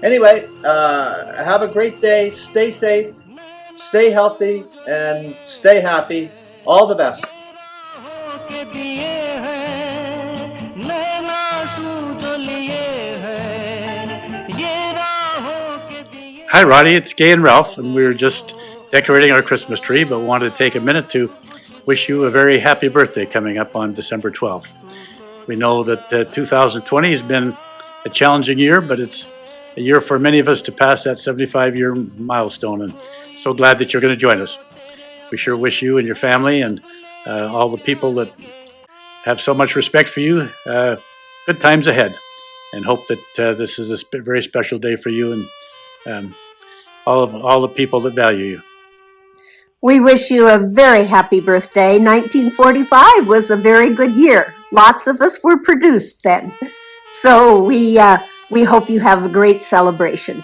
Anyway, have a great day. Stay safe. Stay healthy and stay happy. All the best. Hi, Roddy. It's Gay and Ralph, and we were just decorating our Christmas tree, but wanted to take a minute to wish you a very happy birthday coming up on December 12th. We know that 2020 has been a challenging year, but it's a year for many of us to pass that 75-year milestone, and so glad that you're going to join us. We sure wish you and your family and all the people that have so much respect for you good times ahead, and hope that this is a very special day for you and all the people that value you. We wish you a very happy birthday. 1945 was a very good year. Lots of us were produced then. So we hope you have a great celebration.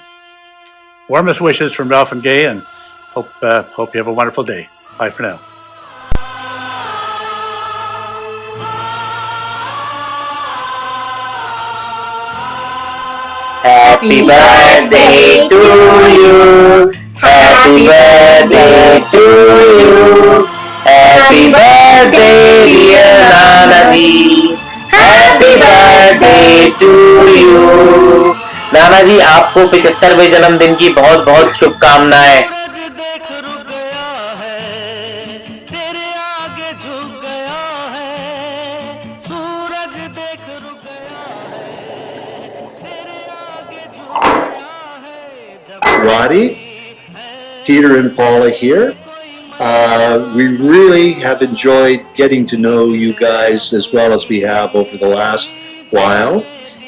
Warmest wishes from Ralph and Gay, and hope you have a wonderful day. Bye for now. Happy birthday to you. Happy birthday to you. Happy birthday, dear to you. नाना जी, आपको 75वें जन्मदिन की बहुत बहुत शुभकामनाएं. Roddy, Peter and Paula here. We really have enjoyed getting to know you guys as well as we have over the last while,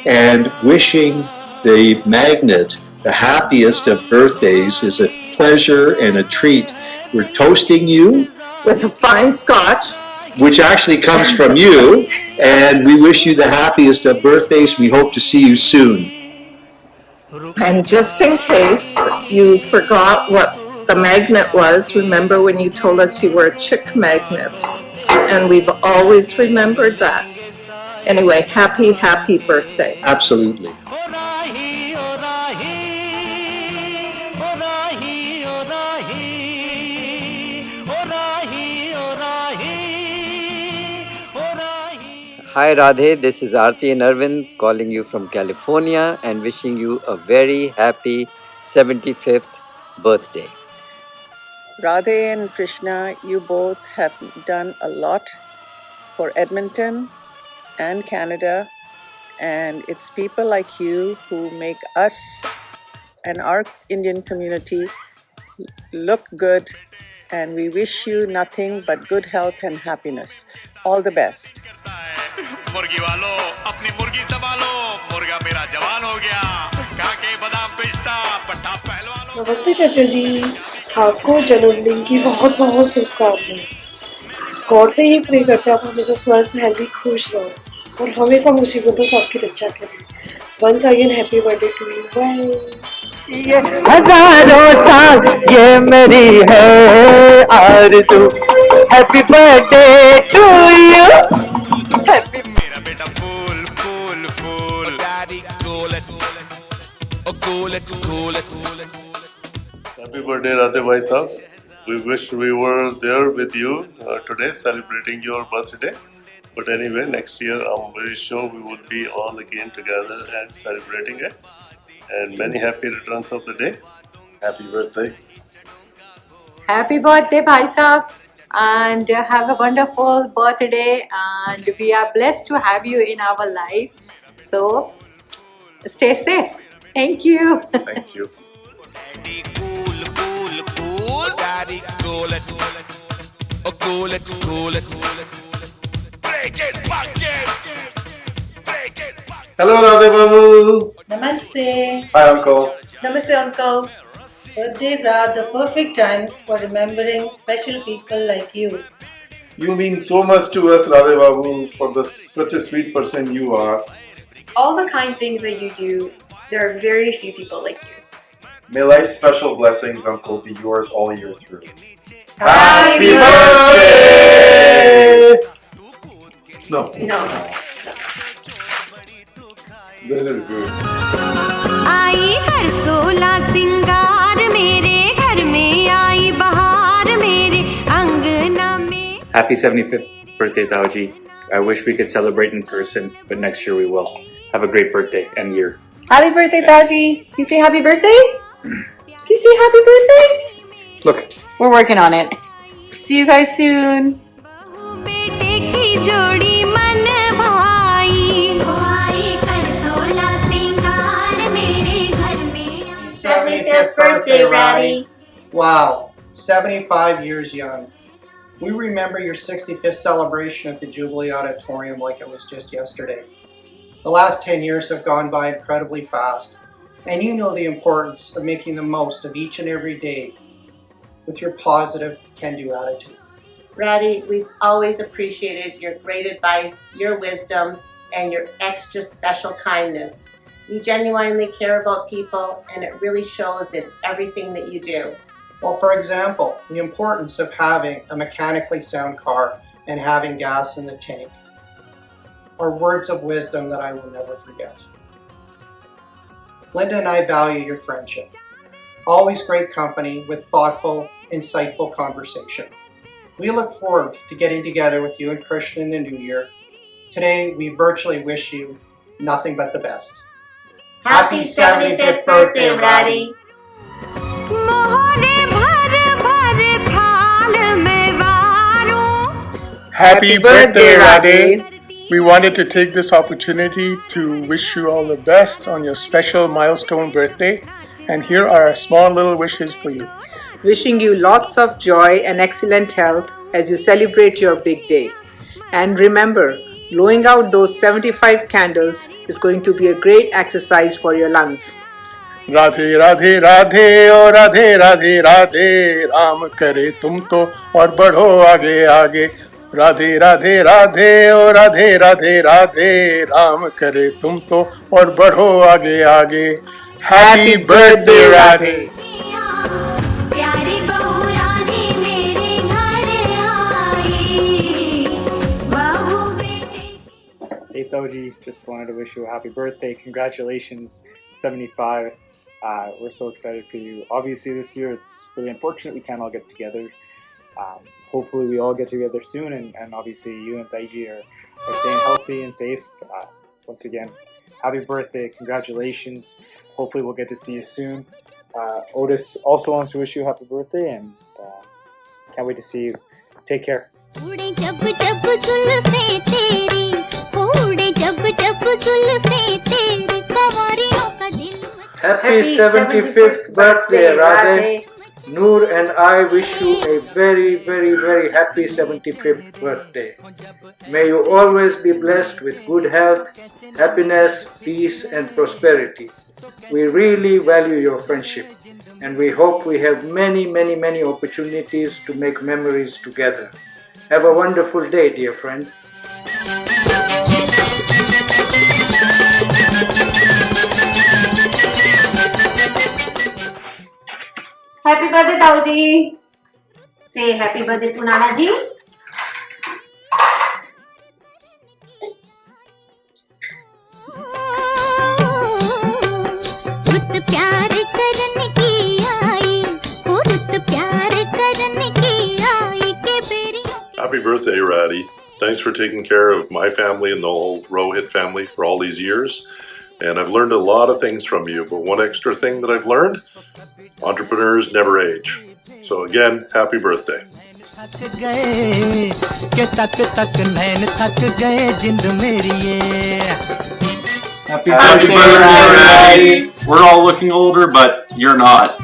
and wishing the Magnet the happiest of birthdays is a pleasure and a treat. We're toasting you with a fine scotch, which actually comes from you, and we wish you the happiest of birthdays. We hope to see you soon. and just in case you forgot what the magnet was, remember when you told us you were a chick magnet, and we've always remembered that. Anyway, happy birthday. Absolutely. Hi Radhe, this is Aarti and Arvind calling you from California and wishing you a very happy 75th birthday. Radhe and Krishna, you both have done a lot for Edmonton and Canada, and it's people like you who make us and our Indian community look good, and we wish you nothing but good health and happiness. All the best. मुर्गी वालों अपनी मुर्गी संभालो, मुर्गा मेरा जवान हो गया, काके बादाम पिस्ता पट्टा पहलवान. नमस्ते चाचा जी, आपको जन्मदिन की बहुत बहुत शुभकामनाएं. गॉड से ही प्रे करते हैं आप हमेशा स्वस्थ हेल्दी खुश रहो और हमेशा मुसीबतों से आपकी रक्षा करें. Once again happy birthday to you. Bye. ये हजारों साल ये मेरी है आरज़ू. Happy birthday to you. Happy मेरा बेटा फूल फूल फूल. डैडी गोलत गोलत गोलत. Happy birthday, Radhe Bhai Sahab. We wish we were there with you today celebrating your birthday. But anyway, next year I'm very sure we will be all again together and celebrating it. And many happy returns of the day. Happy birthday. Happy birthday, Bhai Sahab. And have a wonderful birthday. And we are blessed to have you in our life. So, stay safe. Thank you. Thank you. Daddy golet golet golet. Break it, back it. Hello, Radhe Babu. Namaste. Hi, Uncle. Namaste, Uncle. Birthdays are the perfect times for remembering special people like you. You mean so much to us, Radhe Babu, for such a sweet person you are. All the kind things that you do, there are very few people like you. May life's special blessings, Uncle, be yours all year through. Happy birthday! No. This is good. आई हर सोला सिंगार मेरे घर में आई बहार मेरे अंगना में. Happy 75th birthday, Taoji. I wish we could celebrate in person, but next year we will. Have a great birthday and year. Happy birthday, Taoji. Can you say happy birthday? Can you say happy birthday? Look. We're working on it. See you guys soon. बेटे की जोड़ी मन भाई. आई हर सोला सिंगार मेरे घर में. 75th birthday, Roddy. Wow, 75 years young. We remember your 65th celebration at the Jubilee Auditorium like it was just yesterday. The last 10 years have gone by incredibly fast, and you know the importance of making the most of each and every day with your positive, can-do attitude. Radhi, we've always appreciated your great advice, your wisdom, and your extra special kindness. You genuinely care about people, and it really shows in everything that you do. Well, for example, the importance of having a mechanically sound car and having gas in the tank are words of wisdom that I will never forget. Linda and I value your friendship. Always great company with thoughtful, insightful conversation. We look forward to getting together with you and Krishna in the new year. Today, we virtually wish you nothing but the best. Happy 75th birthday, Roddy. Happy birthday, Radhe. We wanted to take this opportunity to wish you all the best on your special milestone birthday. And here are our small little wishes for you. Wishing you lots of joy and excellent health as you celebrate your big day. And remember, blowing out those 75 candles is going to be a great exercise for your lungs. Radhe Radhe Radhe और राधे राधे राधे राम करे तुम तो और बढ़ो आगे आगे राधे राधे राधे और राधे राधे राधे राम करे तुम तो और बढ़ो आगे आगे happy birthday Radhe Hey Thoji, just wanted to wish you a happy birthday. Congratulations, 75. We're so excited for you. Obviously this year it's really unfortunate we can't all get together. Hopefully we all get together soon, and obviously you and Taiji are staying healthy and safe. Once again, happy birthday, congratulations. Hopefully we'll get to see you soon. Otis also wants to wish you a happy birthday, and can't wait to see you. Take care. Happy 75th birthday, Radhe. Noor and I wish you a very, very, very happy 75th birthday. May you always be blessed with good health, happiness, peace and prosperity. We really value your friendship, and we hope we have many, many, many opportunities to make memories together. Have a wonderful day, dear friend. Happy birthday, Tauji. Say happy birthday to Nana ji. Happy birthday, Radhi. Thanks for taking care of my family and the whole Rohit family for all these years. And I've learned a lot of things from you, but one extra thing that I've learned, entrepreneurs never age. So again, happy birthday. Happy birthday, we're all looking older, but you're not.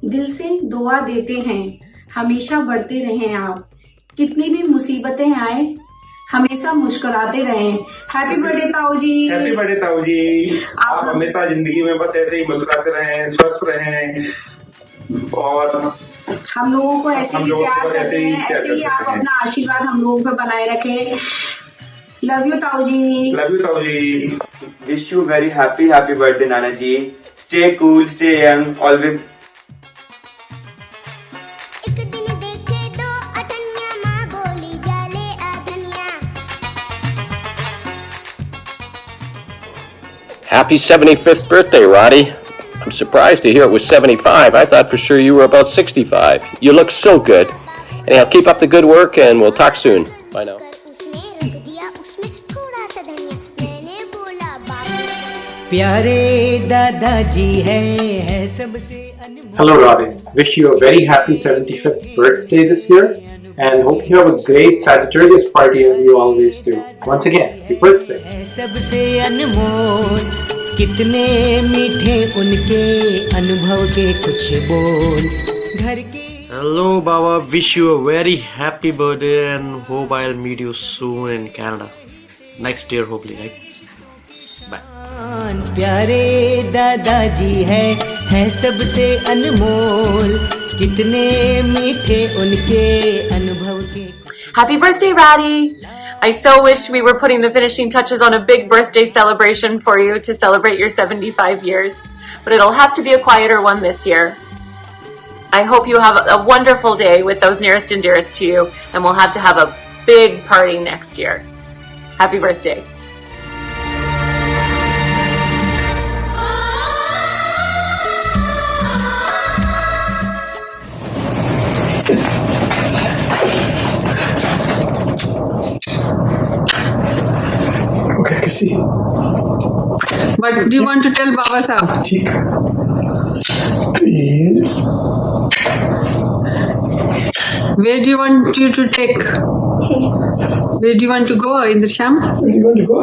दिल से दुआ देते हैं, हमेशा बढ़ते रहें आप, कितनी भी मुसीबतें आए हमेशा मुस्कुराते रहें। हैप्पी बर्थडे ताऊ जी। हैप्पी बर्थडे ताऊ जी। आप हमेशा जिंदगी में बस ऐसे ही मुस्कुराते रहें, स्वस्थ रहें और हम लोगों को ऐसे ही प्यार करते हैं, ऐसे ही आप अपना आशीर्वाद हम लोगों पर बनाए रखें। लव यू ताऊ जी। लव यू ताऊ जी। Wish you very happy birthday नाना जी। Stay cool, stay young, always. Happy 75th birthday, Roddy. I'm surprised to hear it was 75. I thought for sure you were about 65. You look so good. Anyhow, keep up the good work and we'll talk soon. Bye now. Hello, Roddy. Wish you a very happy 75th birthday this year and hope you have a great Sagittarius party as you always do. Once again, happy birthday. सबसे अनमोल कितने मीठे उनके अनुभव के कुछ बोल घर के Hello, Baba. Wish you a very happy birthday and hope I'll meet you soon in Canada. Next year, hopefully, right? Bye. प्यारे दादाजी है सबसे अनमोल, कितने मीठे उनके अनुभव के। Happy birthday, Roddy! I so wish we were putting the finishing touches on a big birthday celebration for you to celebrate your 75 years, but it'll have to be a quieter one this year. I hope you have a wonderful day with those nearest and dearest to you, and we'll have to have a big party next year. Happy birthday. Okay, see. But do you want to tell Baba Sahab? Please. Where do you want you to take? Where do you want to go, Indrasham? Where do you want to go?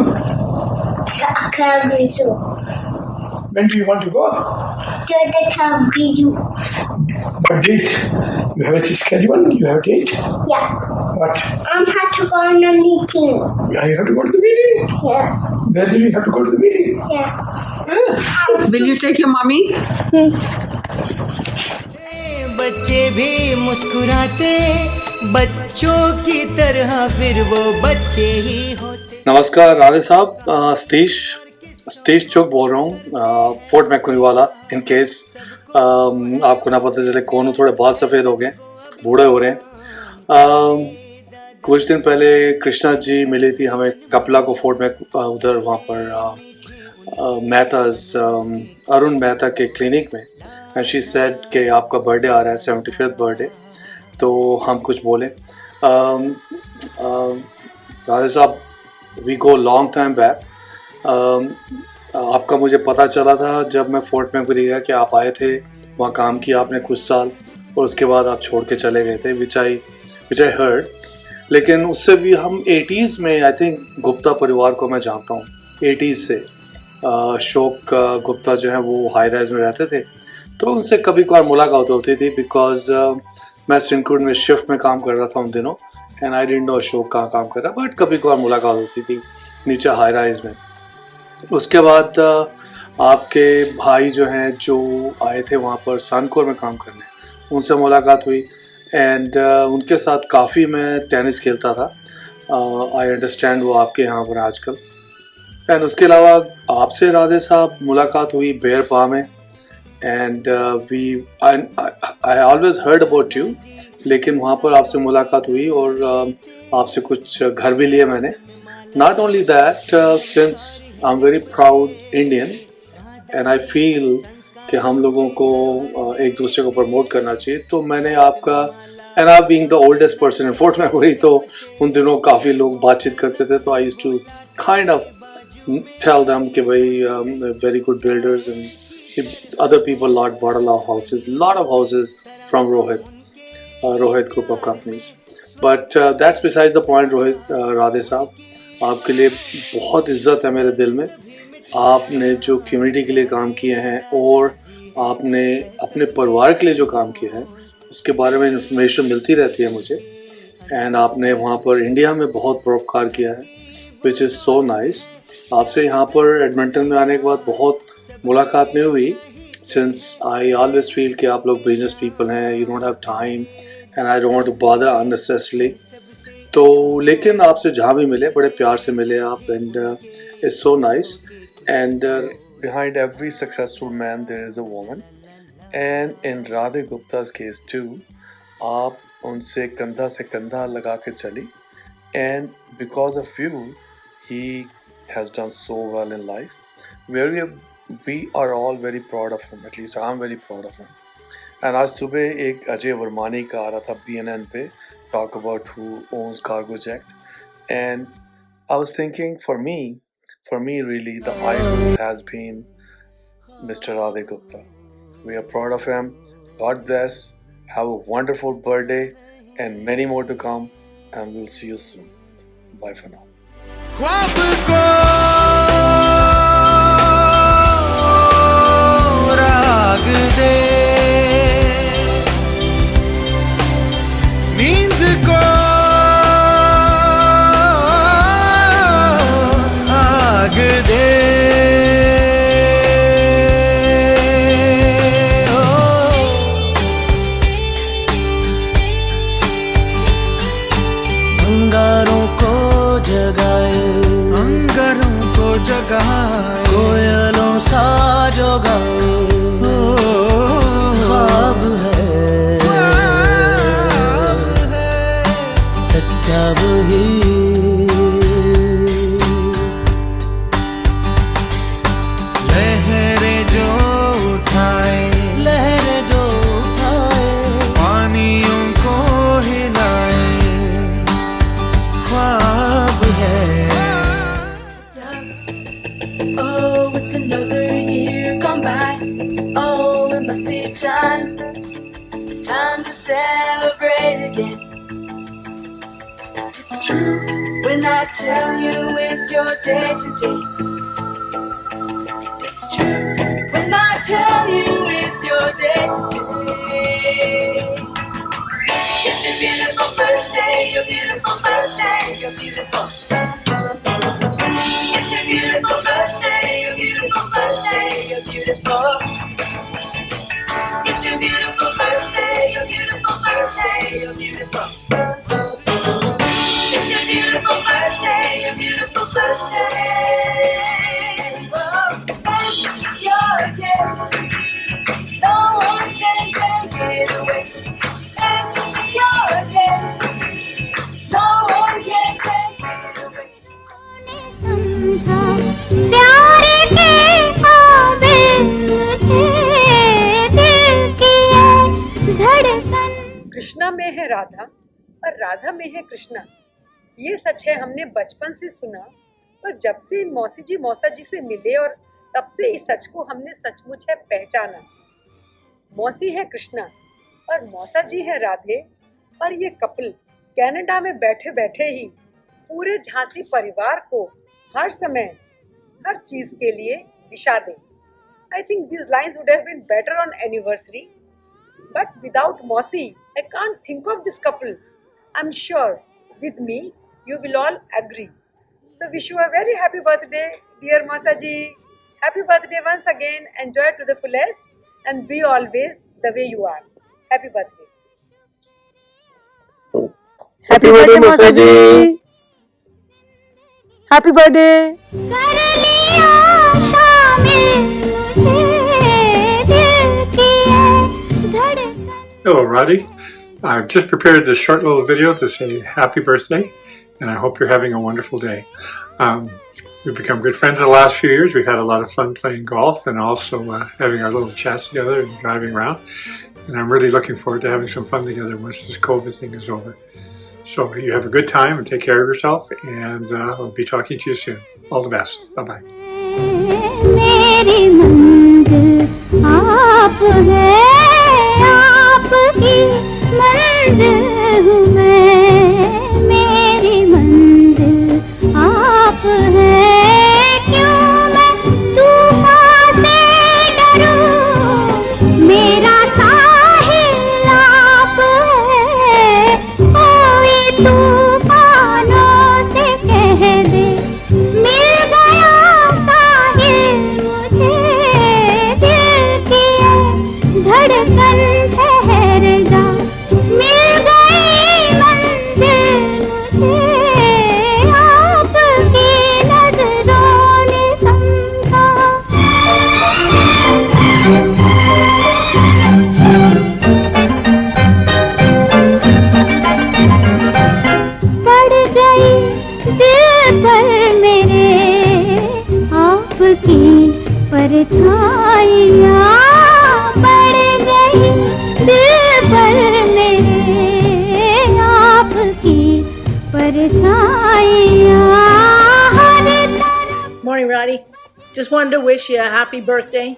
Kabizu. When do you want to go? To the Kabizu. What date? You have a schedule? You have a date? Yeah. What? Have to go on a meeting. Yeah, you have to go to the meeting? Yeah. Where do you have to go to the meeting? Yeah. Will you take your mommy? बच्चे भी मुस्कुराते बच्चों की तरह, फिर वो बच्चे ही होते। नमस्कार राधे साहब, सतीश चौक बोल रहा हूँ, फोर्ट मैकमनी वाला। इन केस आपको ना पता चले कौन हो, थोड़े बाल सफ़ेद हो गए, बूढ़े हो रहे हैं। कुछ दिन पहले कृष्णा जी मिली थी हमें कपला को, फोर्ट में उधर वहाँ पर मेहताज अरुण मेहता के क्लिनिक में। एंड शी सेड कि आपका बर्थडे आ रहा है, 75th बर्थडे, तो हम कुछ बोले। राधे साहब, we go long time back. आपका मुझे पता चला था जब मैं फोर्ट में गया कि आप आए थे, वहाँ काम किया आपने कुछ साल, और उसके बाद आप छोड़ के चले गए थे, विच आई हर्ड। लेकिन उससे भी हम 80s में, आई थिंक गुप्ता परिवार को मैं जानता हूँ 80s से। अशोक गुप्ता जो है वो हाई राइज में रहते थे, तो उनसे कभी कभार मुलाकात होती थी, बिकॉज मैं सिंकुड में शिफ्ट में काम कर रहा था उन दिनों, and I didn't know Ashok कहाँ काम कर रहा, बट कभी कभार मुलाकात होती थी नीचे हाई राइज में। उसके बाद आपके भाई जो हैं जो आए थे वहाँ पर सानकोर में काम करने, उनसे मुलाकात हुई, एंड उनके साथ काफ़ी मैं टेनिस खेलता था। आई अंडरस्टैंड वो आपके यहाँ पर आजकल। एंड उसके अलावा आपसे राधे साहब मुलाकात हुई बेयर पा में, and I always heard about you, लेकिन वहाँ पर आपसे मुलाकात हुई और आपसे कुछ घर भी लिए मैंने। Not only that, since I am very proud Indian and I feel कि हम लोगों को एक दूसरे को प्रमोट करना चाहिए, तो मैंने आपका, and I being the oldest person in fort McMoney, तो उन दिनों काफ़ी लोग बातचीत करते थे, तो I used to kind of tell them कि भाई very good builders and other people lot bought lot of houses from Rohit group of companies. But that's besides the point. Rohit, Radhe साहब, आपके लिए बहुत इज्जत है मेरे दिल में। आपने जो कम्युनिटी के लिए काम किए हैं और आपने अपने परिवार के लिए जो काम किया है, उसके बारे में इंफॉर्मेशन मिलती रहती है मुझे, एंड आपने वहाँ पर इंडिया में बहुत परोपकार किया है, विच इज़ सो नाइस। आपसे यहाँ पर एडमिंटन में आने के बाद बहुत मुलाकात नहीं हुई, सिंस आई ऑलवेज फील कि आप लोग बिजनेस पीपल हैं, you don't have time and I don't want to bother unnecessarily. तो लेकिन आपसे जहाँ भी मिले बड़े प्यार से मिले आप, and it's so nice. And behind every successful man there is a woman, and in Radhe Gupta's case too, आप उनसे कंधा से कंधा लगा के चली, and because of you he has done so well in life. We are all very proud of him, at least I'm very proud of him. And आज सुबह एक अजय वर्मानी का आ रहा था BNN पे, talk about who owns Cargojet, and I was thinking for me really the idol has been Mr. Radhe Gupta. We are proud of him. God bless. Have a wonderful birthday and many more to come, and we'll see you soon. Bye for now. ख्वाब को राग दे, जगाए, कोयलों सा जो गाए, ख्वाब है सच्चा वही। लहरें जो उठाए, लहरें जो उठाए, पानियों को हिलाए, ख्वाब है। Oh, it's another year gone by. Oh, it must be time to celebrate again. It's true when I tell you it's your day today. It's true when I tell you it's your day today. It's your beautiful birthday, your beautiful birthday, your beautiful. It's your beautiful birthday, your beautiful birthday, your beautiful. It's your beautiful birthday, your beautiful birthday, your beautiful. It's your beautiful birthday, your beautiful birthday. Oh, it's your day. No one can take it away. It's your day. No one can take it away. प्यारे के काबिल मुझे दिल की है धड़कन। कृष्णा में है राधा और राधा में है कृष्णा, ये सच है हमने बचपन से सुना। और जब से मौसी जी मौसा जी से मिले और तब से इस सच को हमने सचमुच है पहचाना। मौसी है कृष्णा और मौसा जी है राधे, और ये कपल कनाडा में बैठे बैठे ही पूरे झांसी परिवार को हर समय हर चीज के लिए दिशा दे। I think these lines would have been better on anniversary, but without Mausi, I can't think of this couple. I'm sure with me, you will all agree. So wish you a very happy birthday, dear Mausaji. Happy birthday once again. Enjoy it to the fullest and be always the way you are. Happy birthday. Happy birthday Mausaji. Happy birthday. कर लिया शामिल मुझे दिल की है धड़कन। Hello, Roddy. I've just prepared this short little video to say happy birthday, and I hope you're having a wonderful day. We've become good friends in the last few years. We've had a lot of fun playing golf and also having our little chats together and driving around. And I'm really looking forward to having some fun together once this COVID thing is over. So you have a good time and take care of yourself, and I'll be talking to you soon. All the best. Bye-bye. मेरी मंजिल आप है, आपकी मंजिल हूँ मैं। मेरी मंजिल आप है, क्यों मैं तूफान से डरूं। मेरा साहिल आप है, कोई तूफानों से कह दे मिल गया साहिल मुझे दिल की है धड़कन। ठहर जा मिल गई मंजिल मुझे, आपकी नजरों ने समझा। पड़ गई दिल पर मेरे आपकी परछाइयाँ। पड़ गई दिल पर मेरे आपकी परछाइयाँ। Morning, Roddy. Just wanted to wish you a happy birthday.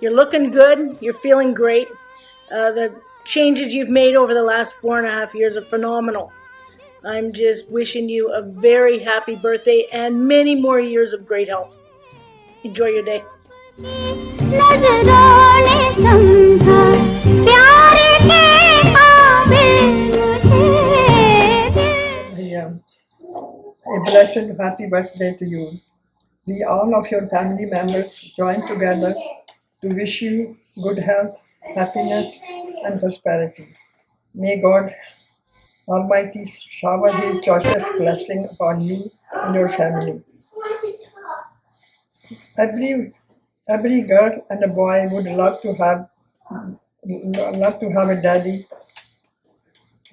You're looking good. You're feeling great. The changes you've made over the last 4.5 years are phenomenal. I'm just wishing you a very happy birthday and many more years of great health. Enjoy your day. नजरों ने समझा प्यारे के काबिल मुझे। A blessed happy birthday to you. We all of your family members join together to wish you good health, happiness and prosperity. May God Almighty shower His choicest blessing upon you and your family. every girl and a boy would love to have a daddy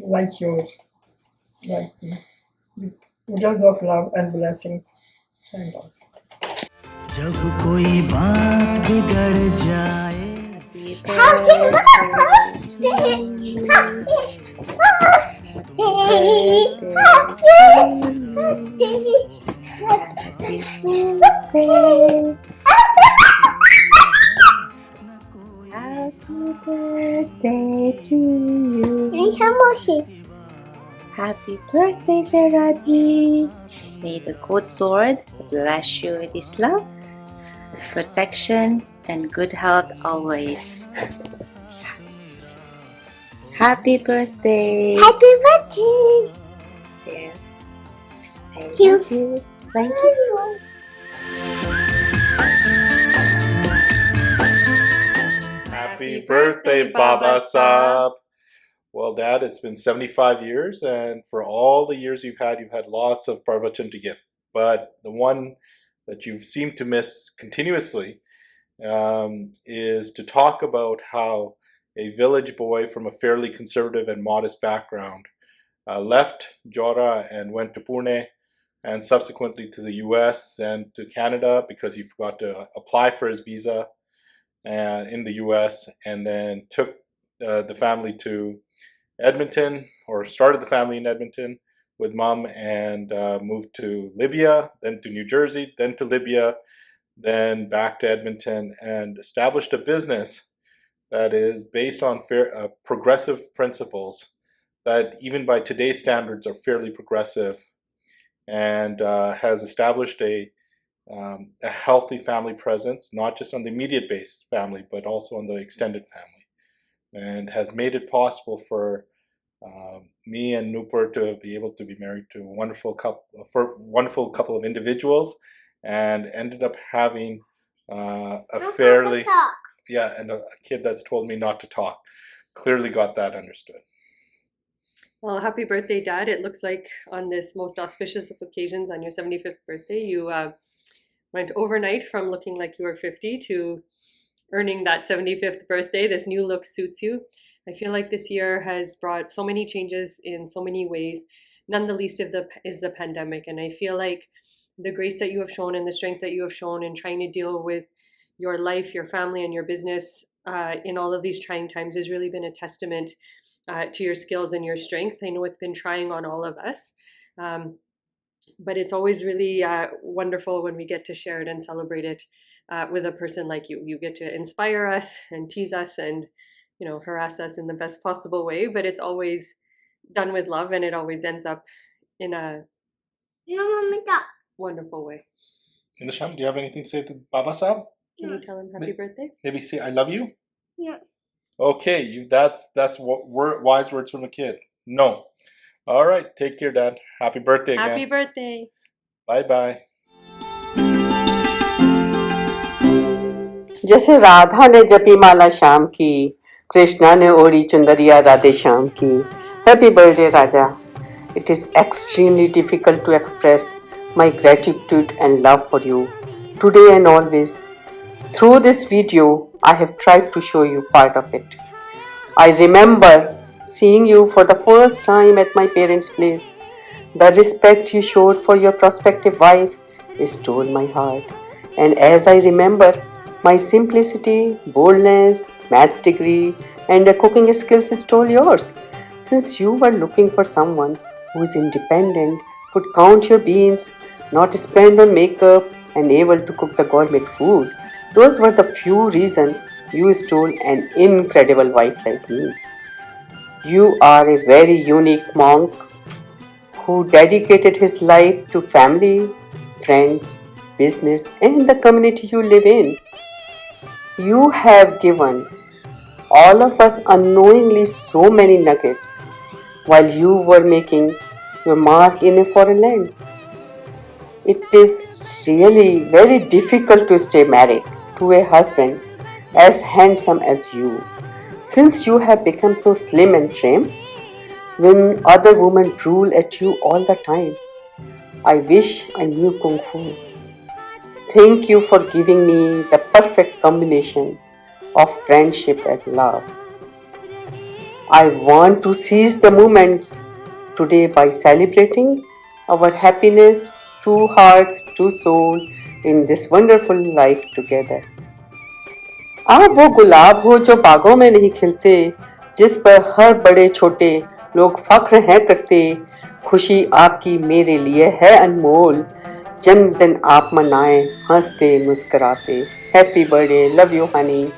like yours, like with oodles of love and blessings. Thank God. जब कोई बात बिगड़ जाए Happy birthday to you. Happy birthday, Sarati. May the good Lord bless you with His love, protection, and good health always. Happy birthday. Happy birthday. Sarah, I Thank you. love you. Thank you. Happy birthday, Baba Saab. Well, Dad, it's been 75 years, and for all the years you've had lots of parvachan to give. But the one that you've seemed to miss continuously is to talk about how a village boy from a fairly conservative and modest background left Jora and went to Pune, and subsequently to the US and to Canada because he forgot to apply for his visa in the US, and then took the family to Edmonton, or started the family in Edmonton with Mom, and moved to Libya, then to New Jersey, then to Libya, then back to Edmonton, and established a business that is based on progressive principles that even by today's standards are fairly progressive, and has established a healthy family presence, not just on the immediate base family, but also on the extended family, and has made it possible for me and Nupur to be able to be married to a wonderful couple of individuals, and ended up having a fairly and a kid that's told me not to talk. Clearly got that understood. Well, happy birthday, Dad. It looks like on this most auspicious of occasions, on your 75th birthday, you went overnight from looking like you were 50 to earning that 75th birthday. This new look suits you. I feel like this year has brought so many changes in so many ways. None the least of is the pandemic. And I feel like the grace that you have shown and the strength that you have shown in trying to deal with your life, your family, and your business in all of these trying times has really been a testament to your skills and your strength. I know it's been trying on all of us, but it's always really wonderful when we get to share it and celebrate it with a person like you. You get to inspire us and tease us and, you know, harass us in the best possible way, but it's always done with love, and it always ends up in a wonderful way. Nisham, do you have anything to say to Baba Saab? Can you tell him happy birthday? Maybe say I love you? Yeah. Okay, that's what wise words from a kid. No. All right, take care, Dad. Happy birthday again. Happy birthday. Bye-bye. जैसे राधा ने जपी माला शाम की, कृष्णा ने ओढ़ी चुंदरिया राधे श्याम की. Happy birthday, Raja. It is extremely difficult to express my gratitude and love for you, today and always. Through this video, I have tried to show you part of it. I remember seeing you for the first time at my parents' place. The respect you showed for your prospective wife stole my heart. And as I remember, my simplicity, boldness, math degree, and cooking skills stole yours. Since you were looking for someone who is independent, could count your beans, not spend on makeup, and able to cook the gourmet food, those were the few reasons you stole an incredible wife like me. You are a very unique monk who dedicated his life to family, friends, business, and the community you live in. You have given all of us unknowingly so many nuggets while you were making your mark in a foreign land. It is really very difficult to stay married to a husband as handsome as you, since you have become so slim and trim when other women drool at you all the time. I wish I knew Kung Fu. thank you for giving me the perfect combination of friendship and love. I want to seize the moments today by celebrating our happiness, two hearts, two souls in this wonderful life together. आप वो गुलाब हो जो बागों में नहीं खिलते, जिस पर हर बड़े छोटे लोग फख्र हैं करते। खुशी आपकी मेरे लिए है अनमोल, जन्मदिन आप मनाएं हंसते मुस्कुराते। Happy birthday, love you Honey.